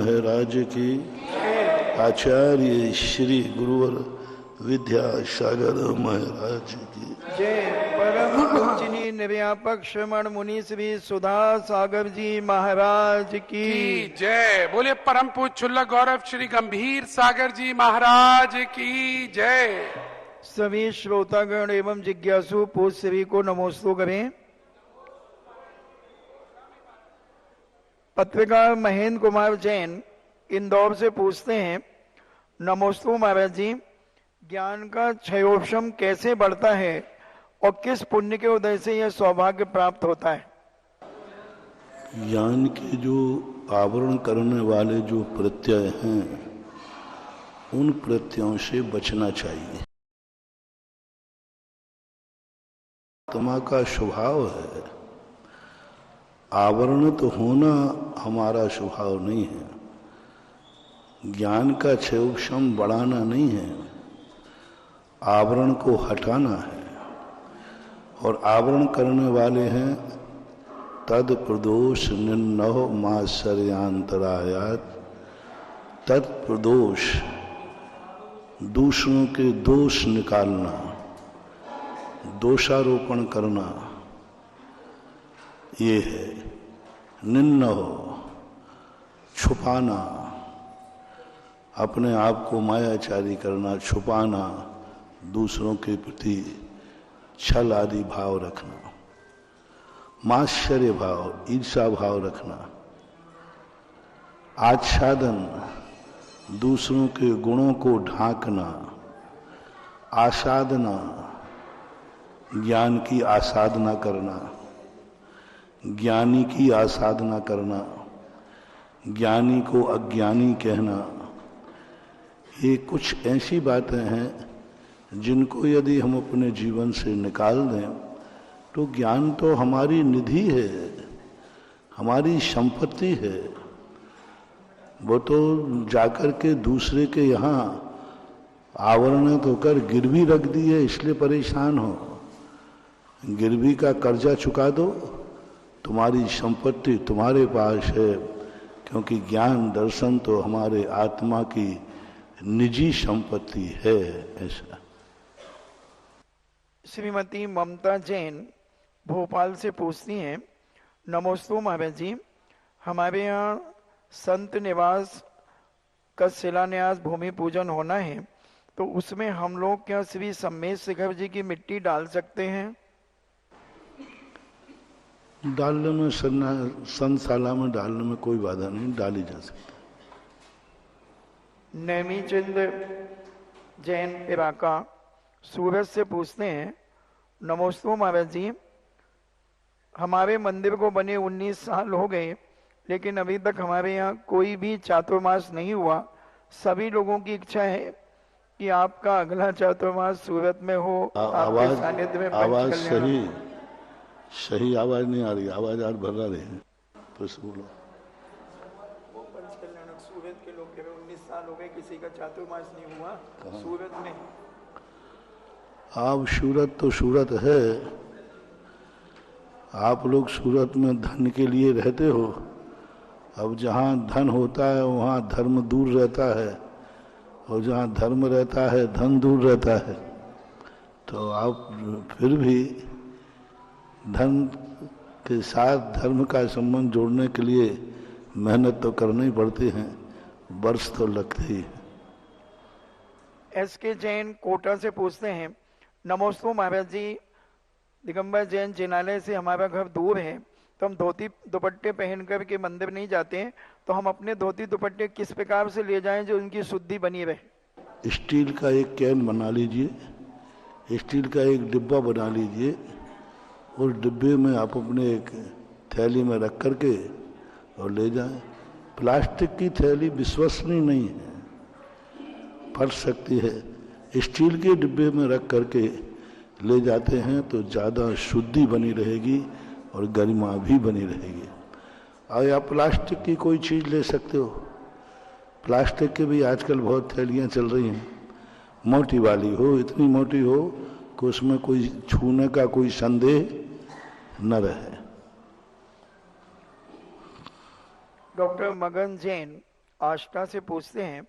महाराज की, आचार्य श्री गुरुवर विद्यासागर महाराज की जय। परम पूजनीय निर्व्यापक श्रमण मुनि श्री सुधा सागर जी महाराज की जय। बोले परम पूज्य छुल्लक गौरव श्री गंभीर सागर जी महाराज की जय। सभी श्रोतागण एवं जिज्ञासु पूज सभी को नमोस्तु करें। पत्रकार महेंद्र कुमार जैन इंदौर से पूछते हैं, नमोस्तु महाराज जी, ज्ञान का क्षयोपशम कैसे बढ़ता है और किस पुण्य के उदय से यह सौभाग्य प्राप्त होता है? ज्ञान के जो आवरण करने वाले जो प्रत्यय हैं, उन प्रत्ययों से बचना चाहिए। आत्मा का स्वभाव है, आवरणित होना हमारा स्वभाव नहीं है। ज्ञान का क्षयोपशम बढ़ाना नहीं है, आवरण को हटाना है। और आवरण करने वाले हैं तद प्रदोष निर्नव माश्चर्यांतरायात। तद प्रदोष, दूसरों के दोष निकालना, दोषारोपण करना, ये है। निन्नव, छुपाना, अपने आप को मायाचारी करना, छुपाना, दूसरों के प्रति छल आदि भाव रखना, माश्चर्य भाव, ईर्षा भाव रखना, आच्छादन, दूसरों के गुणों को ढांकना, आसाधना, ज्ञान की आसाधना करना, ज्ञानी की आसाधना करना, ज्ञानी को अज्ञानी कहना, ये कुछ ऐसी बातें हैं जिनको यदि हम अपने जीवन से निकाल दें तो ज्ञान तो हमारी निधि है, हमारी संपत्ति है। वो तो जाकर के दूसरे के यहाँ आवरणित होकर गिरवी रख दी है, इसलिए परेशान हो। गिरवी का कर्जा चुका दो, तुम्हारी संपत्ति तुम्हारे पास है, क्योंकि ज्ञान दर्शन तो हमारे आत्मा की निजी संपत्ति है। ऐसा। श्रीमती ममता जैन भोपाल से पूछती हैं, नमोस्तु महाराज जी, हमारे यहाँ संत निवास का शिलान्यास भूमि पूजन होना है, तो उसमें हम लोग क्या श्री सम्मेद शिखर जी की मिट्टी डाल सकते हैं? डालने में संतशाला में डालने में कोई बाधा नहीं, डाली जा सकती। नैमी चंद्र जैन इराका सूरत से पूछते हैं, नमोस्तु महाराज जी, हमारे मंदिर को बने 19 साल हो गए, लेकिन अभी तक हमारे यहाँ कोई भी चातुर्मास नहीं हुआ। सभी लोगों की इच्छा है कि आपका अगला चातुर्मास सूरत में हो। आवाज सही आवाज नहीं आ रही, आवाज आज भर रही है, तो बोलो। वो पंचकल्याण सूरत के लोग कह रहे 19 साल हो गए, किसी का चातुर्मास नहीं हुआ सूरत में। आप सूरत तो सूरत है, आप लोग सूरत में धन के लिए रहते हो। अब जहाँ धन होता है वहाँ धर्म दूर रहता है, और जहाँ धर्म रहता है धन दूर रहता है। तो आप फिर भी धन के साथ धर्म का संबंध जोड़ने के लिए मेहनत तो करनी पड़ती है, वर्ष तो लगते ही। एसके जैन कोटा से पूछते हैं, नमोस्तु महाराज जी, दिगंबर जैन जिनालय से हमारा घर दूर है, तो हम धोती दुपट्टे पहन कर के मंदिर नहीं जाते हैं, तो हम अपने धोती दुपट्टे किस प्रकार से ले जाएं जो उनकी शुद्धि बनी रहे? स्टील का एक कैन बना लीजिए, स्टील का एक डिब्बा बना लीजिए, उस डिब्बे में आप अपने एक थैली में रख करके और ले जाएं। प्लास्टिक की थैली विश्वसनीय नहीं है, फट सकती है। स्टील के डिब्बे में रख करके ले जाते हैं तो ज़्यादा शुद्धि बनी रहेगी और गरिमा भी बनी रहेगी। और या प्लास्टिक की कोई चीज़ ले सकते हो, प्लास्टिक की भी आजकल बहुत थैलियाँ चल रही हैं, मोटी वाली हो, इतनी मोटी हो कि उसमें कोई छूने का कोई संदेह न रहे। डॉक्टर मगन जैन आष्टा से पूछते हैं,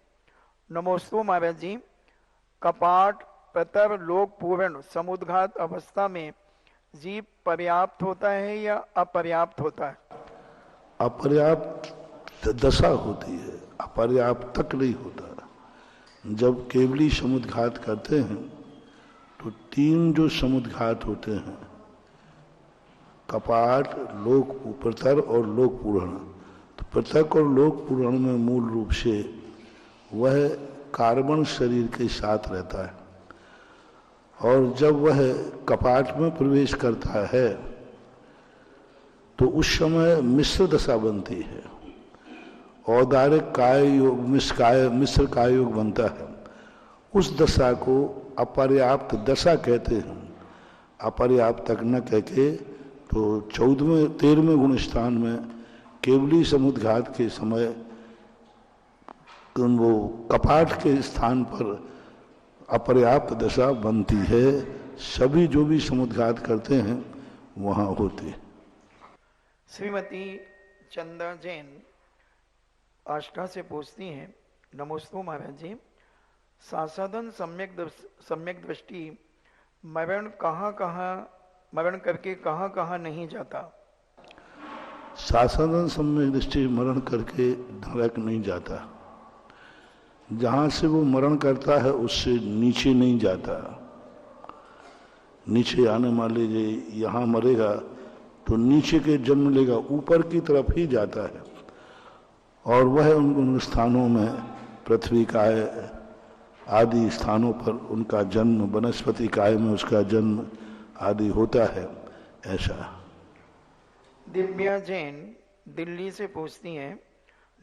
नमोस्तु महाराज जी, कपाट प्रतर लोक पूर्ण समुद्घात अवस्था में जीव पर्याप्त होता है या अपर्याप्त होता है? अपर्याप्त दशा होती है, अपर्याप्त तक नहीं होता। जब केवली समुद्घात करते हैं तो 3 जो समुद्घात होते हैं, कपाट, लोक प्रतर और लोक पूर्ण। तो पृथक और लोक पूर्ण में मूल रूप से वह कार्बन शरीर के साथ रहता है, और जब वह कपाट में प्रवेश करता है तो उस समय मिश्र दशा बनती है, औदारिक काय योग, मिश्र काय योग बनता है। उस दशा को अपर्याप्त दशा कहते हैं। अपर्याप्त तक न कहके तो 13वें गुण स्थान में केवली समुद्घात के समय वो कपाट के स्थान पर अपर्याप्त दशा बनती है। सभी जो भी समुद्घात करते हैं वहां होते। श्रीमती चंदा जैन आष्टा से पूछती हैं, नमोस्तु महाराज जी, सासाधन सम्यक दृष्टि मरण मरण करके कहाँ कहाँ नहीं जाता? सासाधन सम्यक दृष्टि मरण करके नरक नहीं जाता। जहां से वो मरण करता है उससे नीचे नहीं जाता। नीचे आने मान लीजिए यहाँ मरेगा तो नीचे के जन्म लेगा, ऊपर की तरफ ही जाता है। और वह उन स्थानों में पृथ्वी काय आदि स्थानों पर उनका जन्म, वनस्पति काय में उसका जन्म आदि होता है। ऐसा। दिव्या जैन दिल्ली से पूछती हैं,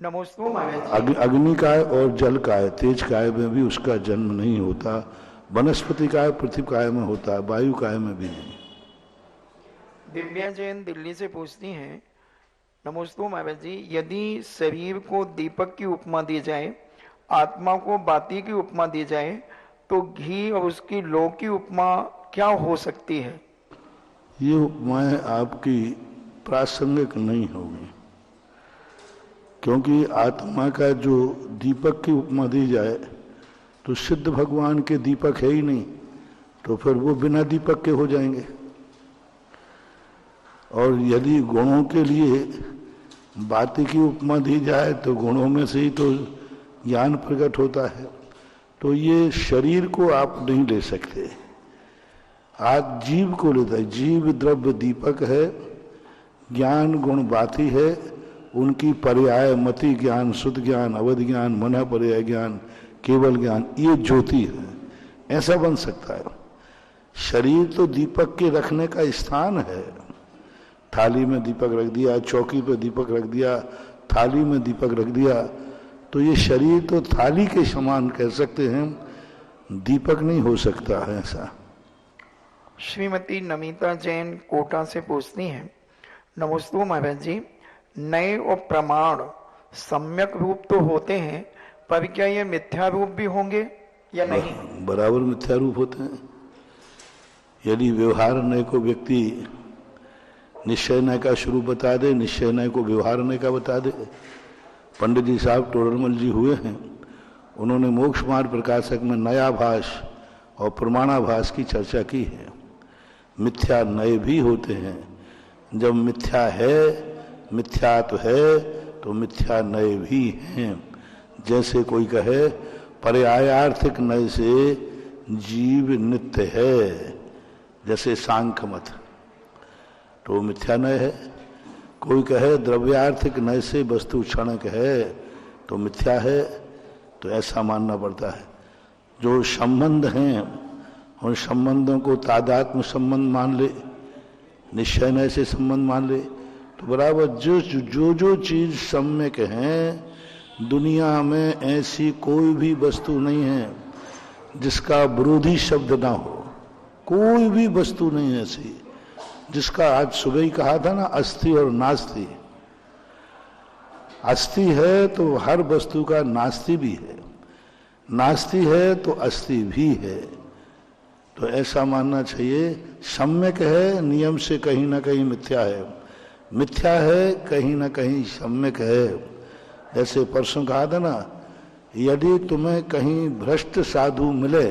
नमोस्तु महाराज जी, अग्नि काय और जल काय, तेज काय में भी उसका जन्म नहीं होता। वनस्पति काय पृथ्वी काय में होता है, वायु काय में भी नहीं। दिव्या जैन दिल्ली से पूछती हैं, नमोस्तु महाराज जी, यदि शरीर को दीपक की उपमा दी जाए, आत्मा को बाती की उपमा दी जाए, तो घी और उसकी लौ की उपमा क्या हो सकती है? ये उपमाएं आपकी प्रासंगिक नहीं होगी, क्योंकि आत्मा का जो दीपक की उपमा दी जाए तो सिद्ध भगवान के दीपक है ही नहीं, तो फिर वो बिना दीपक के हो जाएंगे। और यदि गुणों के लिए बाती की उपमा दी जाए तो गुणों में से ही तो ज्ञान प्रकट होता है। तो ये शरीर को आप नहीं ले सकते, आज जीव को लेता है। जीव द्रव्य दीपक है, ज्ञान गुण बाती है, उनकी पर्याय मति ज्ञान, शुद्ध ज्ञान, अवध ज्ञान, मन पर्याय ज्ञान, केवल ज्ञान, ये ज्योति है। ऐसा बन सकता है। शरीर तो दीपक के रखने का स्थान है। थाली में दीपक रख दिया, चौकी पे दीपक रख दिया, थाली में दीपक रख दिया, तो ये शरीर तो थाली के समान कह सकते हैं, दीपक नहीं हो सकता है। ऐसा। श्रीमती नमिता जैन कोटा से पूछती हैं, नमोस्तु महाराज जी, नए और प्रमाण सम्यक रूप तो होते हैं, पर क्या ये मिथ्या रूप भी होंगे या नहीं? बराबर मिथ्या रूप होते हैं। यदि व्यवहार नय को व्यक्ति निश्चय नय का स्वरूप बता दे, निश्चय नय को व्यवहार नय का बता दे। पंडित जी साहब टोडरमल जी हुए हैं, उन्होंने मोक्ष मार्ग प्रकाशक में नयाभास और प्रमाणाभास की चर्चा की है। मिथ्या नय भी होते हैं। जब मिथ्या है, मिथ्या तो है, तो मिथ्या नय भी हैं। जैसे कोई कहे पर्यायार्थिक नय से जीव नित्य है, जैसे सांख्य मत, तो मिथ्या नय है। कोई कहे द्रव्यार्थिक नय से वस्तु क्षणिक है, तो मिथ्या है। तो ऐसा मानना पड़ता है। जो संबंध हैं उन संबंधों को तादात्म्य संबंध मान ले, निश्चय नय से संबंध मान ले, तो बराबर जो चीज सम्यक है, दुनिया में ऐसी कोई भी वस्तु नहीं है जिसका विरोधी शब्द ना हो। कोई भी वस्तु नहीं है ऐसी जिसका, आज सुबह ही कहा था ना, अस्थि और नास्ति। अस्थि है तो हर वस्तु का नास्ति भी है, नास्ति है तो अस्थि भी है। तो ऐसा मानना चाहिए। सम्यक है, नियम से कहीं ना कहीं मिथ्या है, मिथ्या है कहीं ना कहीं सम्यक है। जैसे परसों कहा था ना, यदि तुम्हें कहीं भ्रष्ट साधु मिले,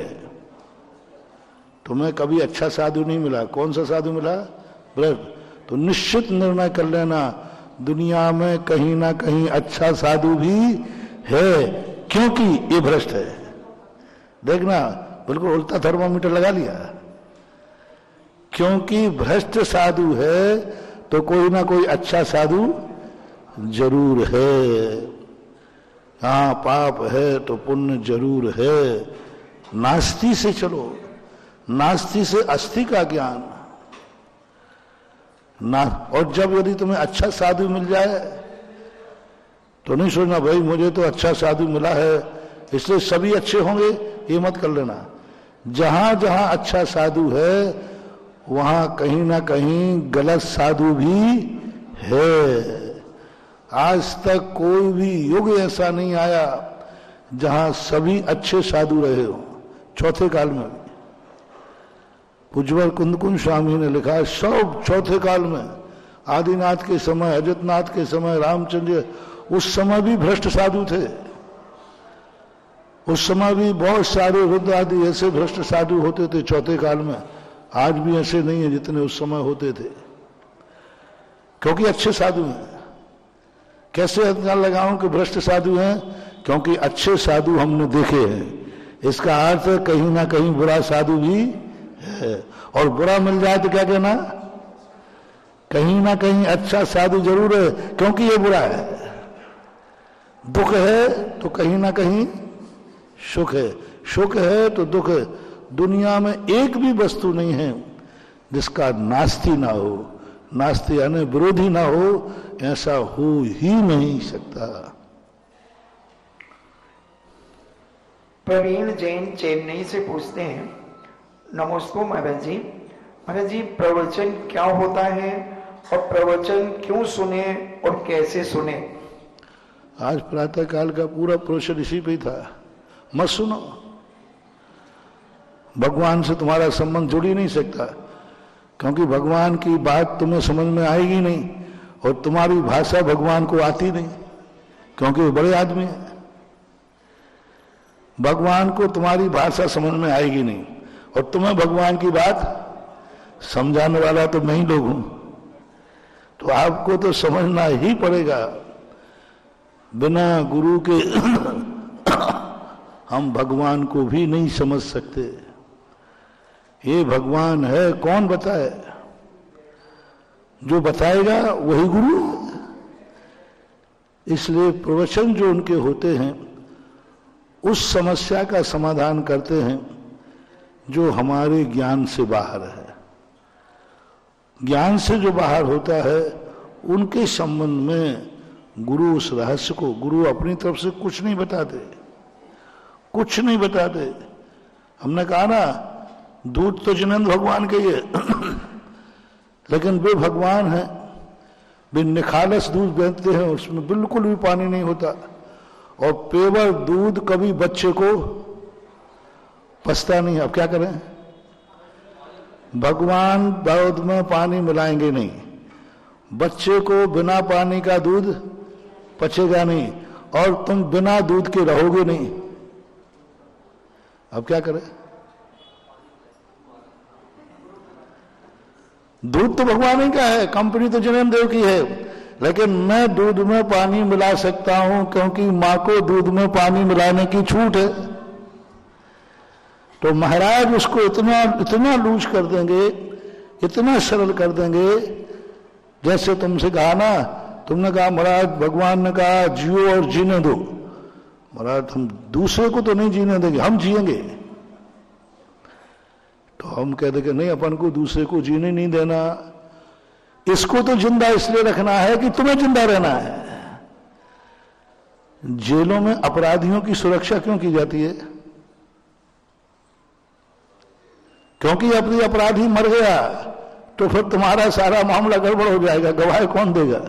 तुम्हें कभी अच्छा साधु नहीं मिला, कौन सा साधु मिला? भ्रष्ट, तो निश्चित निर्णय कर लेना दुनिया में कहीं ना कहीं अच्छा साधु भी है, क्योंकि ये भ्रष्ट है। देखना, बिल्कुल उल्टा थर्मामीटर लगा लिया। क्योंकि भ्रष्ट साधु है तो कोई ना कोई अच्छा साधु जरूर है। हाँ, पाप है तो पुण्य जरूर है। नास्ति से चलो, नास्ति से अस्थि का ज्ञान ना। और जब यदि तुम्हें अच्छा साधु मिल जाए तो नहीं सोचना भाई मुझे तो अच्छा साधु मिला है इसलिए सभी अच्छे होंगे, ये मत कर लेना। जहां जहां अच्छा साधु है वहां कहीं ना कहीं गलत साधु भी है। आज तक कोई भी युग ऐसा नहीं आया जहां सभी अच्छे साधु रहे हो। चौथे काल में पूज्यवर कुंदकुंज स्वामी ने लिखा है, सब चौथे काल में, आदिनाथ के समय, अजितनाथ के समय, रामचंद्र, उस समय भी भ्रष्ट साधु थे। उस समय भी बहुत सारे रुद्र आदि ऐसे भ्रष्ट साधु होते थे चौथे काल में। आज भी ऐसे नहीं है जितने उस समय होते थे, क्योंकि अच्छे साधु हैं। कैसे अंदाजा लगाऊं कि भ्रष्ट साधु हैं? क्योंकि अच्छे साधु हमने देखे हैं। इसका अर्थ कहीं ना कहीं बुरा साधु भी है। और बुरा मिल जाए तो क्या कहना? कहीं ना कहीं अच्छा साधु जरूर है, क्योंकि ये बुरा है। दुख है तो कहीं ना कहीं सुख है, सुख है तो दुख है। दुनिया में एक भी वस्तु नहीं है जिसका नास्ति ना हो, नास्ति यानी विरोधी ना हो, ऐसा हो ही नहीं सकता। प्रवीण जैन चेन्नई से पूछते हैं, नमस्ते महाराज जी। महाराज जी, प्रवचन क्या होता है और प्रवचन क्यों सुने और कैसे सुने? आज प्रातः काल का पूरा प्रवचन इसी पे था। मत सुनो, भगवान से तुम्हारा संबंध जुड़ ही नहीं सकता, क्योंकि भगवान की बात तुम्हें समझ में आएगी नहीं और तुम्हारी भाषा भगवान को आती नहीं, क्योंकि वो बड़े आदमी हैं। भगवान को तुम्हारी भाषा समझ में आएगी नहीं और तुम्हें भगवान की बात समझाने वाला तो मैं ही लोग हूं, तो आपको तो समझना ही पड़ेगा। बिना गुरु के हम भगवान को भी नहीं समझ सकते। ये भगवान है, कौन बताए? जो बताएगा वही गुरु है। इसलिए प्रवचन जो उनके होते हैं उस समस्या का समाधान करते हैं जो हमारे ज्ञान से बाहर है। ज्ञान से जो बाहर होता है उनके संबंध में गुरु उस रहस्य को, गुरु अपनी तरफ से कुछ नहीं बताते, कुछ नहीं बताते। हमने कहा ना, दूध तो जिनेंद्र भगवान के ही है लेकिन वे भगवान हैं, वे निखालस दूध बेचते हैं, उसमें बिल्कुल भी पानी नहीं होता और पेवर दूध कभी बच्चे को पचता नहीं। अब क्या करें? भगवान दूध में पानी मिलाएंगे नहीं, बच्चे को बिना पानी का दूध पचेगा नहीं और तुम बिना दूध के रहोगे नहीं। अब क्या करें? दूध तो भगवान ही का है, कंपनी तो जिनेंद्र देव की है, लेकिन मैं दूध में पानी मिला सकता हूं क्योंकि मां को दूध में पानी मिलाने की छूट है। तो महाराज उसको इतना इतना लूज कर देंगे, इतना सरल कर देंगे। जैसे तुमसे कहा ना, तुमने कहा महाराज, भगवान ने कहा जियो और जीने दो। महाराज हम दूसरे को तो नहीं जीने देंगे, हम जिएंगे। तो हम कहते कि नहीं, अपन को दूसरे को जीने नहीं देना, इसको तो जिंदा इसलिए रखना है कि तुम्हें जिंदा रहना है। जेलों में अपराधियों की सुरक्षा क्यों की जाती है? क्योंकि अपनी अपराधी मर गया तो फिर तुम्हारा सारा मामला गड़बड़ हो जाएगा, गवाह कौन देगा?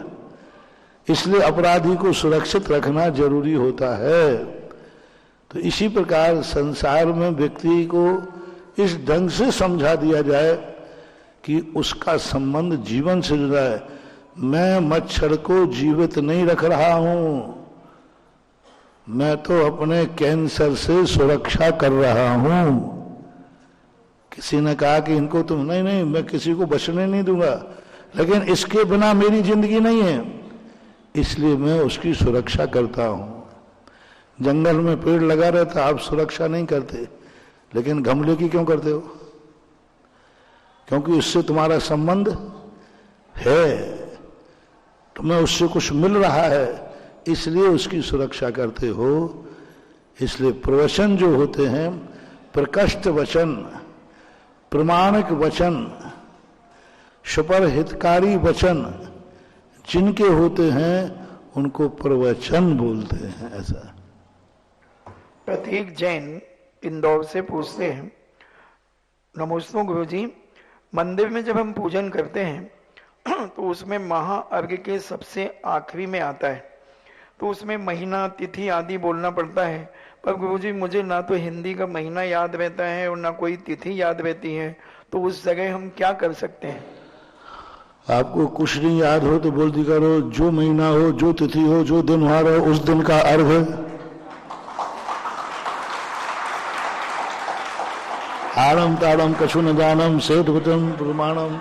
इसलिए अपराधी को सुरक्षित रखना जरूरी होता है। तो इसी प्रकार संसार में व्यक्ति को इस ढंग से समझा दिया जाए कि उसका संबंध जीवन से जुड़ा है। मैं मच्छर को जीवित नहीं रख रहा हूं, मैं तो अपने कैंसर से सुरक्षा कर रहा हूं। किसी ने कहा कि इनको तुम, नहीं नहीं, मैं किसी को बचने नहीं दूंगा, लेकिन इसके बिना मेरी जिंदगी नहीं है, इसलिए मैं उसकी सुरक्षा करता हूं। जंगल में पेड़ लगा रहता, आप सुरक्षा नहीं करते, लेकिन गमले की क्यों करते हो? क्योंकि उससे तुम्हारा संबंध है, तुम्हें उससे कुछ मिल रहा है, इसलिए उसकी सुरक्षा करते हो। इसलिए प्रवचन जो होते हैं, प्रकृष्ट वचन, प्रमाणिक वचन, सुपर हितकारी वचन जिनके होते हैं उनको प्रवचन बोलते हैं। ऐसा प्रतीक जैन इंदौर से पूछते हैं, नमोस्तु गुरुजी, मंदिर में जब हम पूजन करते हैं तो उसमें महाअर्घ्य के सबसे आखिरी में आता है, तो उसमें महीना तिथि आदि बोलना पड़ता है, पर गुरुजी मुझे ना तो हिंदी का महीना याद रहता है और ना कोई तिथि याद रहती है, तो उस जगह हम क्या कर सकते हैं? आपको कुछ नहीं याद हो तो बोल दी करो, जो महीना हो, जो तिथि हो, जो दिन हो, उस दिन का अर्घ आड़म ताड़म कछु न जानम सेठ वचन प्रमाणम।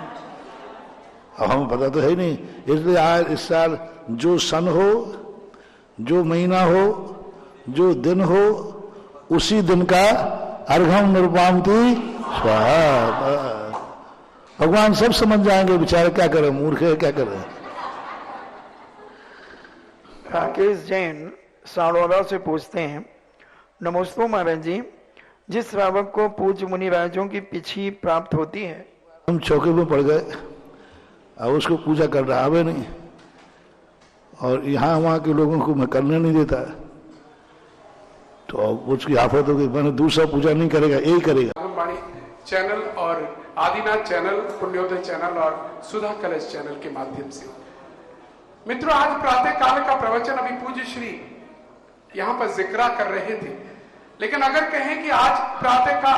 अब हमें पता तो है ही नहीं, इसलिए आज इस साल जो सन हो, जो महीना हो, जो दिन हो, उसी दिन का अर्घम निरुपामति स्वाहा। भगवान सब समझ जाएंगे, बेचारे क्या करें, मूर्ख है, क्या करें। राकेश जैन साड़ौदा से पूछते हैं, नमोस्तु महाराज जी, जिस श्रावक को पूज्य मुनिराजों की पिछी प्राप्त होती है, हम चौके में पड़ गए, अब उसको पूजा कर रहा है नहीं, और यहाँ वहाँ के लोगों को मैं करने नहीं देता, तो अब उसकी आफत हो गई, मैंने दूसरा पूजा नहीं करेगा, यही करेगा। वाणी चैनल और आदिनाथ चैनल, पुण्योदय चैनल और सुधा कलश चैनल के माध्यम से मित्रों, आज प्रातः काल का प्रवचन अभी पूज्य श्री यहाँ पर जिक्रा कर रहे थे, लेकिन अगर कहें कि आज प्रातः का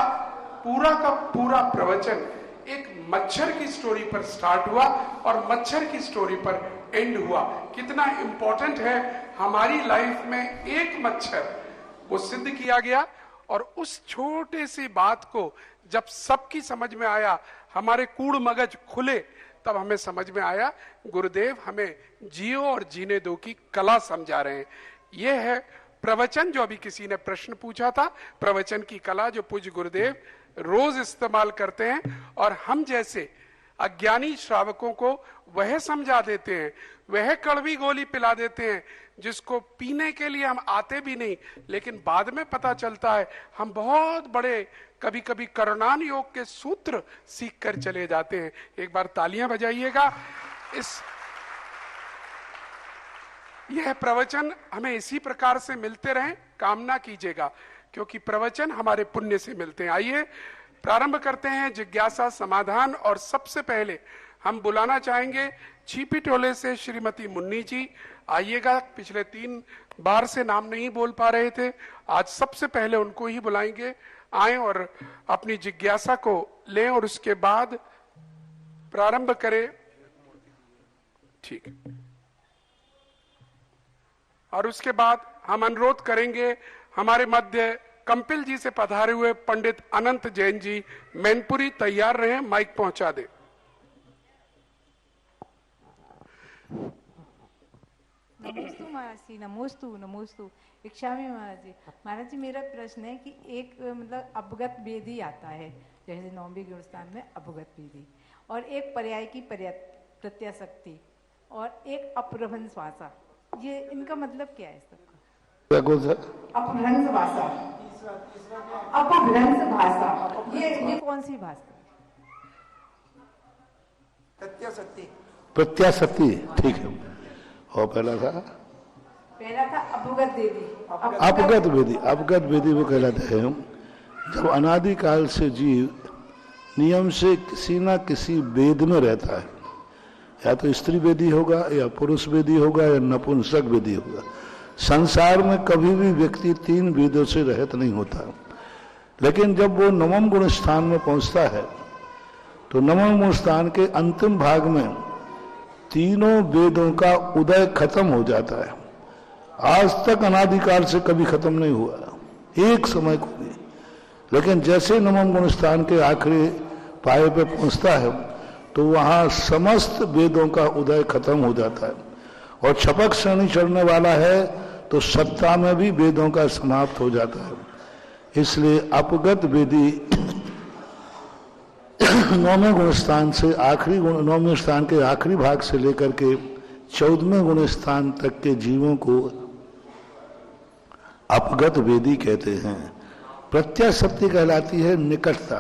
पूरा प्रवचन एक मच्छर की स्टोरी पर स्टार्ट हुआ और मच्छर की स्टोरी पर एंड हुआ, कितना इंपॉर्टेंट है हमारी लाइफ में एक मच्छर, वो सिद्ध किया गया। और उस छोटे सी बात को जब सबकी समझ में आया, हमारे कूड़ मगज खुले, तब हमें समझ में आया गुरुदेव हमें जियो और जीने दो की कला समझा रहे हैं। यह है प्रवचन, जो अभी किसी ने प्रश्न पूछा था, प्रवचन की कला जो पूज्य गुरुदेव रोज इस्तेमाल करते हैं, और हम जैसे अज्ञानी श्रावकों को वह समझा देते हैं, वह कड़वी गोली पिला देते हैं जिसको पीने के लिए हम आते भी नहीं, लेकिन बाद में पता चलता है हम बहुत बड़े कभी कभी करुणान योग के सूत्र सीख कर चले जाते हैं। एक बार तालियां बजाइएगा। यह प्रवचन हमें इसी प्रकार से मिलते रहें, कामना कीजिएगा, क्योंकि प्रवचन हमारे पुण्य से मिलते हैं। आइए प्रारंभ करते हैं जिज्ञासा समाधान, और सबसे पहले हम बुलाना चाहेंगे छिपी टोले से श्रीमती मुन्नी जी। आइएगा, पिछले 3 बार से नाम नहीं बोल पा रहे थे, आज सबसे पहले उनको ही बुलाएंगे। आए और अपनी जिज्ञासा को लें और उसके बाद प्रारंभ करें। ठीक, और उसके बाद हम अनुरोध करेंगे हमारे मध्य कंपिल जी से पधारे हुए पंडित अनंत जैन जी, मैनपुरी तैयार रहे, माइक पहुंचा दे। नमोस्तु महाराज जी, नमोस्तु इच्छामी महाराज जी। महाराज जी, मेरा प्रश्न है कि एक मतलब अपगत वेदी आता है, जैसे नौवीं गुणस्थान में अपगत वेदी, और एक पर्याय की प्रत्याशक्ति, और एक अपभ्रंश भाषा, ये इनका मतलब क्या है सबका? अपभ्रंश भाषा, अपभ्रंश भाषा, ये कौन सी भाषा? प्रत्याशक्ति, ठीक है। और पहला था अपगत वेदी। अपगत वेदी वो कहलाते हैं जब अनादि काल से जीव नियम से किसी ना किसी वेद में रहता है, या तो स्त्री वेदी होगा, या पुरुष वेदी होगा, या नपुंसक वेदी होगा। संसार में कभी भी व्यक्ति 3 वेदों से रहित नहीं होता, लेकिन जब वो नवम गुण स्थान में पहुंचता है तो नवम गुण स्थान के अंतिम भाग में तीनों वेदों का उदय खत्म हो जाता है, आज तक अनादिकाल से कभी खत्म नहीं हुआ, एक समय को भी। लेकिन जैसे नवम गुण स्थान के आखिरी पाए पे पहुंचता है तो वहां समस्त वेदों का उदय खत्म हो जाता है, और छपक श्रेणी चढ़ने वाला है तो सत्ता में भी वेदों का समाप्त हो जाता है। इसलिए अपगत वेदी नौवें गुण स्थान से आखिरी गुण, नौवें स्थान के आखिरी भाग से लेकर के 14वें गुण स्थान तक के जीवों को अपगत वेदी कहते हैं। प्रत्याशक्ति कहलाती है निकटता,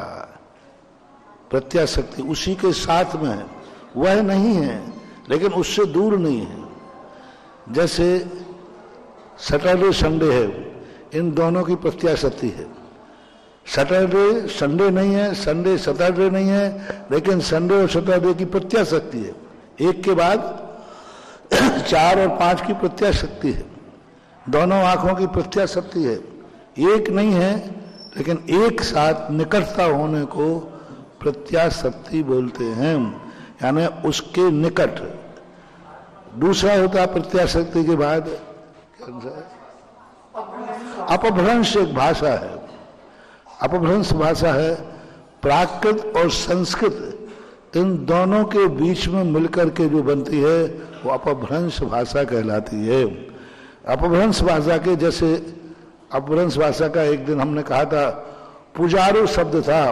प्रत्याशक्ति उसी के साथ में है, वह नहीं है लेकिन उससे दूर नहीं है। जैसे सैटरडे संडे है, इन दोनों की प्रत्याशक्ति है। सैटरडे संडे नहीं है, संडे सैटरडे नहीं है, लेकिन संडे और सैटरडे की प्रत्याशक्ति है। एक के बाद 4 और 5 की प्रत्याशक्ति है, दोनों आंखों की प्रत्याशक्ति है। एक नहीं है लेकिन एक साथ निकटता होने को प्रत्याशक्ति बोलते हैं, यानी उसके निकट। दूसरा होता है प्रत्याशक्ति के बाद अपभ्रंश, एक भाषा है, अपभ्रंश भाषा है। प्राकृत और संस्कृत इन दोनों के बीच में मिलकर के जो बनती है वो अपभ्रंश भाषा कहलाती है। अपभ्रंश भाषा के जैसे अपभ्रंश भाषा का एक दिन हमने कहा था पुजारो शब्द था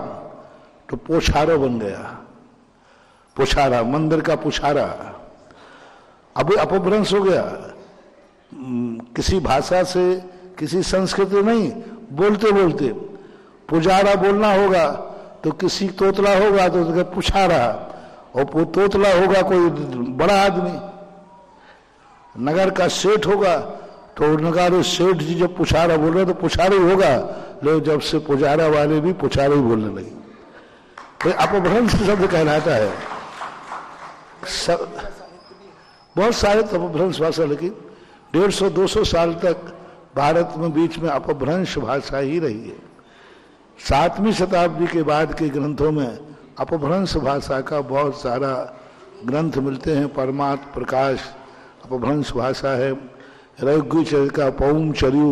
तो पोछारो बन गया, पुछारा, मंदिर का पुछारा, अब अपभ्रंश हो गया। किसी भाषा से, किसी संस्कृति नहीं, बोलते बोलते पुजारा बोलना होगा तो किसी तोतला होगा तो पुछारा, और तोतला होगा कोई बड़ा आदमी। नगर का सेठ होगा तो नगर सेठ जी जब पुछारा बोल रहे तो पुछारा ही होगा, लेकिन जब से पुजारा वाले भी पुछारा ही बोलने लगे तो अपभ्रंश शब्द कहलाता है। बहुत सारे अपभ्रंश भाषा, लेकिन 150-200 साल तक भारत में बीच में अपभ्रंश भाषा ही रही है। 7वीं शताब्दी के बाद के ग्रंथों में अपभ्रंश भाषा का बहुत सारा ग्रंथ मिलते हैं। परमार्थ प्रकाश अपभ्रंश भाषा है, रघुचर्य का पौम चर्यु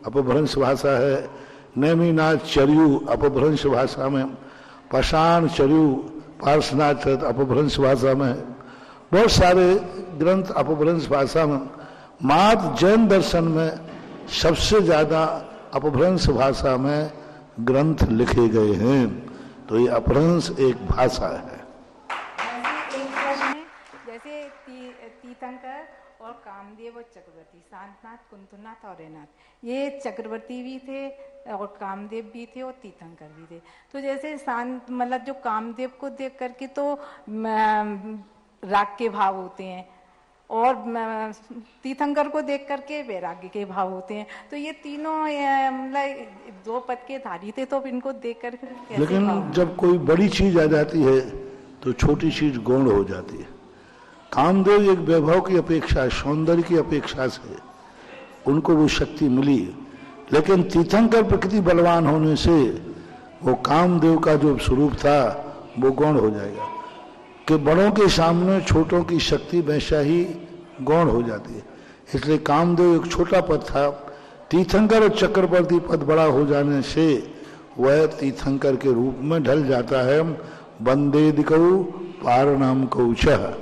अपभ्रंश भाषा है, नेमिनाथ चर्यु अपभ्रंश भाषा में, पाषाण चर्यु पार्श्वनाथ अपभ्रंश भाषा में, बहुत सारे ग्रंथ अपभ्रंश भाषा में। मात्र जैन दर्शन में सबसे ज्यादा अपभ्रंश भाषा में ग्रंथ लिखे गए हैं, तो ये अपभ्रंश एक भाषा है। एक प्रश्न है, जैसे तीर्थंकर और कामदेव और चक्रवर्ती, शांतनाथ, कुंतुनाथ और रेनाथ, ये चक्रवर्ती भी थे और कामदेव भी थे और तीर्थंकर भी थे। तो जैसे शांत मतलब जो कामदेव को देख करके तो राग के भाव होते हैं और तीर्थंकर को देख करके वैराग्य के भाव होते हैं, तो ये तीनों मतलब 2 पद के धारी थे, तो इनको देख कर लेकिन जब कोई बड़ी चीज आ जाती है तो छोटी चीज गौण हो जाती है। कामदेव एक वैभव की अपेक्षा, सौंदर्य की अपेक्षा से उनको वो शक्ति मिली, लेकिन तीर्थंकर प्रकृति बलवान होने से वो कामदेव का जो स्वरूप था वो गौण हो जाएगा कि बड़ों के सामने छोटों की शक्ति वैसा ही गौण हो जाती है। इसलिए कामदेव एक छोटा पद था, तीर्थंकर और चक्रवर्ती पद बड़ा हो जाने से वह तीर्थंकर के रूप में ढल जाता है। वंदे दिकौ पारनाम कौचः,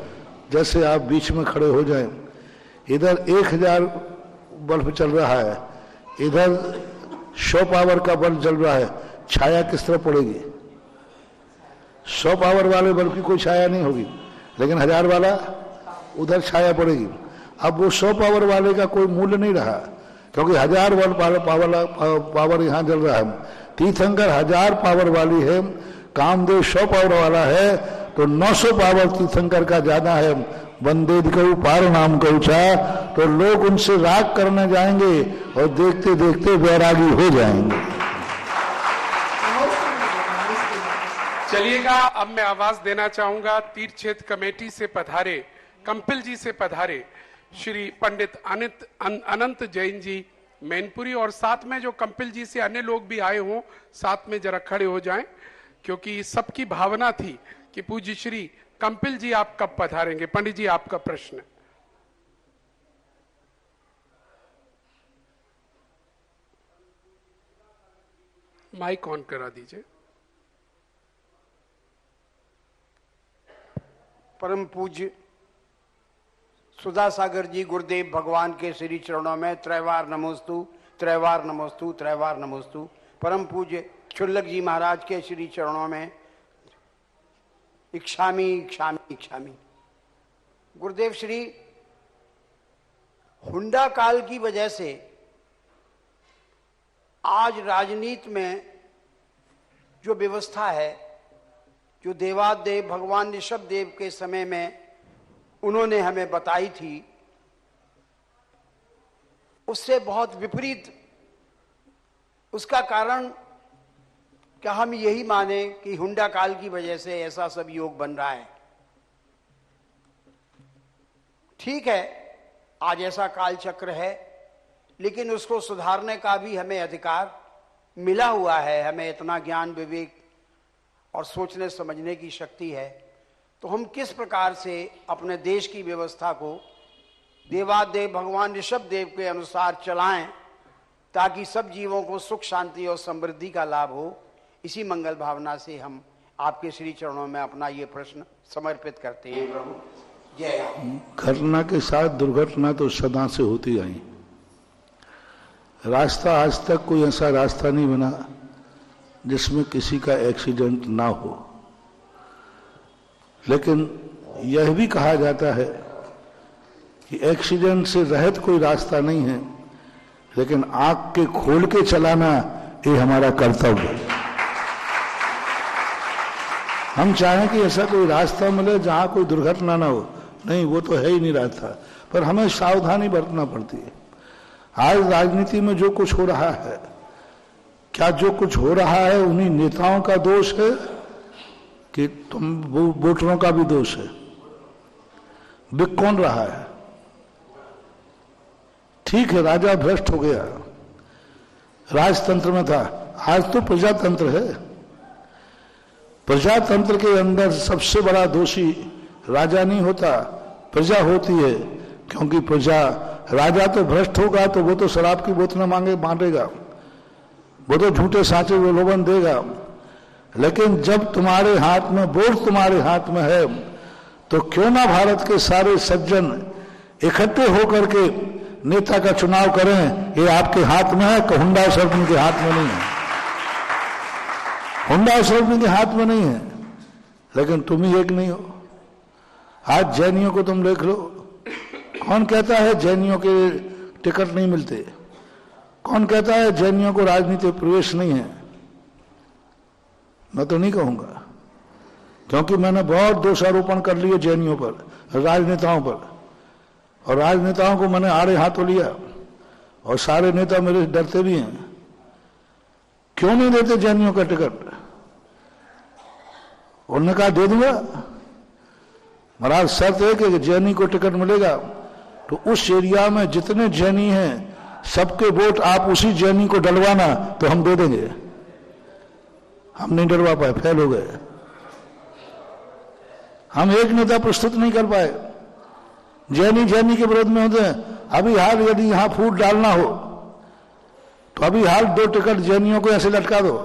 जैसे आप बीच में खड़े हो जाएं, इधर 1000 बल्ब चल रहा है, इधर 100 पावर का बल्ब चल रहा है, छाया किस तरह पड़ेगी? 100 पावर वाले बल्ब की कोई छाया नहीं होगी, लेकिन 1000 वाला उधर छाया पड़ेगी। अब वो 100 पावर वाले का कोई मूल्य नहीं रहा, क्योंकि 1000 पावर यहाँ जल रहा है। तीर्थंकर 1000 पावर वाली है, कामदेव 100 पावर वाला है, तो 900 पावर तीर्थंकर का ज्यादा है। वंदे दिकौ पारनाम कौचा, तो लोग उनसे राग करने जाएंगे और देखते देखते वैरागी हो जाएंगे। चलिएगा, अब मैं आवाज देना चाहूंगा तीर्थ क्षेत्र कमेटी से पधारे, कंपिल जी से पधारे श्री पंडित अनंत जैन जी मैनपुरी, और साथ में जो कंपिल जी से अन्य लोग भी आए हों साथ में जरा खड़े हो जाएं, क्योंकि सबकी भावना थी कि पूज्य श्री कंपिल जी आप कब पधारेंगे। पंडित जी, आपका प्रश्न। माइक ऑन करा दीजिए। परम पूज्य सुधा सागर जी गुरुदेव भगवान के श्री चरणों में त्रैवार नमोस्तु, त्रैवार नमोस्तु, त्रैवार नमोस्तु। परम पूज्य क्षुल्लक जी महाराज के श्री चरणों में इक्षामी इक्षामी इक्षामी। गुरुदेव श्री, हुंडा काल की वजह से आज राजनीति में जो व्यवस्था है, जो देवादेव भगवान ऋषभ देव के समय में उन्होंने हमें बताई थी, उससे बहुत विपरीत। उसका कारण क्या हम यही माने कि हुंडा काल की वजह से ऐसा सब योग बन रहा है? ठीक है, आज ऐसा काल चक्र है, लेकिन उसको सुधारने का भी हमें अधिकार मिला हुआ है। हमें इतना ज्ञान विवेक और सोचने समझने की शक्ति है, तो हम किस प्रकार से अपने देश की व्यवस्था को देवादेव भगवान ऋषभ देव के अनुसार चलाएं, ताकि सब जीवों को सुख शांति और समृद्धि का लाभ हो। इसी मंगल भावना से हम आपके श्री चरणों में अपना ये प्रश्न समर्पित करते हैं। प्रभु जय। घटना के साथ दुर्घटना तो सदा से होती आई। रास्ता आज तक कोई ऐसा रास्ता नहीं बना जिसमें किसी का एक्सीडेंट ना हो, लेकिन यह भी कहा जाता है कि एक्सीडेंट से रहित कोई रास्ता नहीं है, लेकिन आंख के खोल के चलाना ये हमारा कर्तव्य है। हम चाहें कि ऐसा कोई रास्ता मिले जहां कोई दुर्घटना ना हो, नहीं, वो तो है ही नहीं रास्ता, पर हमें सावधानी बरतना पड़ती है। आज राजनीति में जो कुछ हो रहा है, क्या जो कुछ हो रहा है उन्हीं नेताओं का दोष है कि तुम वोटरों का भी दोष है? बिक कौन रहा है? ठीक है, राजा भ्रष्ट हो गया, राजतंत्र में था, आज तो प्रजातंत्र है। प्रजातंत्र के अंदर सबसे बड़ा दोषी राजा नहीं होता, प्रजा होती है, क्योंकि प्रजा, राजा तो भ्रष्ट होगा तो वो तो शराब की बोतलें मांगे बांटेगा, वो तो झूठे साचे प्रलोभन देगा, लेकिन जब तुम्हारे हाथ में, वोट तुम्हारे हाथ में है, तो क्यों ना भारत के सारे सज्जन इकट्ठे होकर के नेता का चुनाव करें। ये आपके हाथ में है, हुंडा सरपंच के हाथ में नहीं है। हुंडा सरपंच के हाथ में नहीं है, लेकिन तुम ही एक नहीं हो। आज जैनियों को तुम देख लो, कौन कहता है जैनियों के टिकट नहीं मिलते? कौन कहता है जैनियों को राजनीति प्रवेश नहीं है? मैं तो नहीं कहूंगा, क्योंकि मैंने बहुत दोषारोपण कर लिए जैनियों पर, राजनेताओं पर, और राजनेताओं को मैंने आड़े हाथों लिया, और सारे नेता मेरे डरते भी हैं। क्यों नहीं देते जैनियों का टिकट? उन्होंने कहा दे दूंगा। महाराज शर्त है कि जैनी को टिकट मिलेगा तो उस एरिया में जितने जैनी हैं सबके वोट आप उसी जैनी को डलवाना, तो हम दे देंगे। हम नहीं डलवा पाए, फेल हो गए। हम एक नेता प्रस्तुत नहीं कर पाए। जैनी के विरोध में होते हैं। अभी हाल यदि यहां फूट डालना हो तो अभी हाल 2 टिकट जैनियों को ऐसे लटका दो,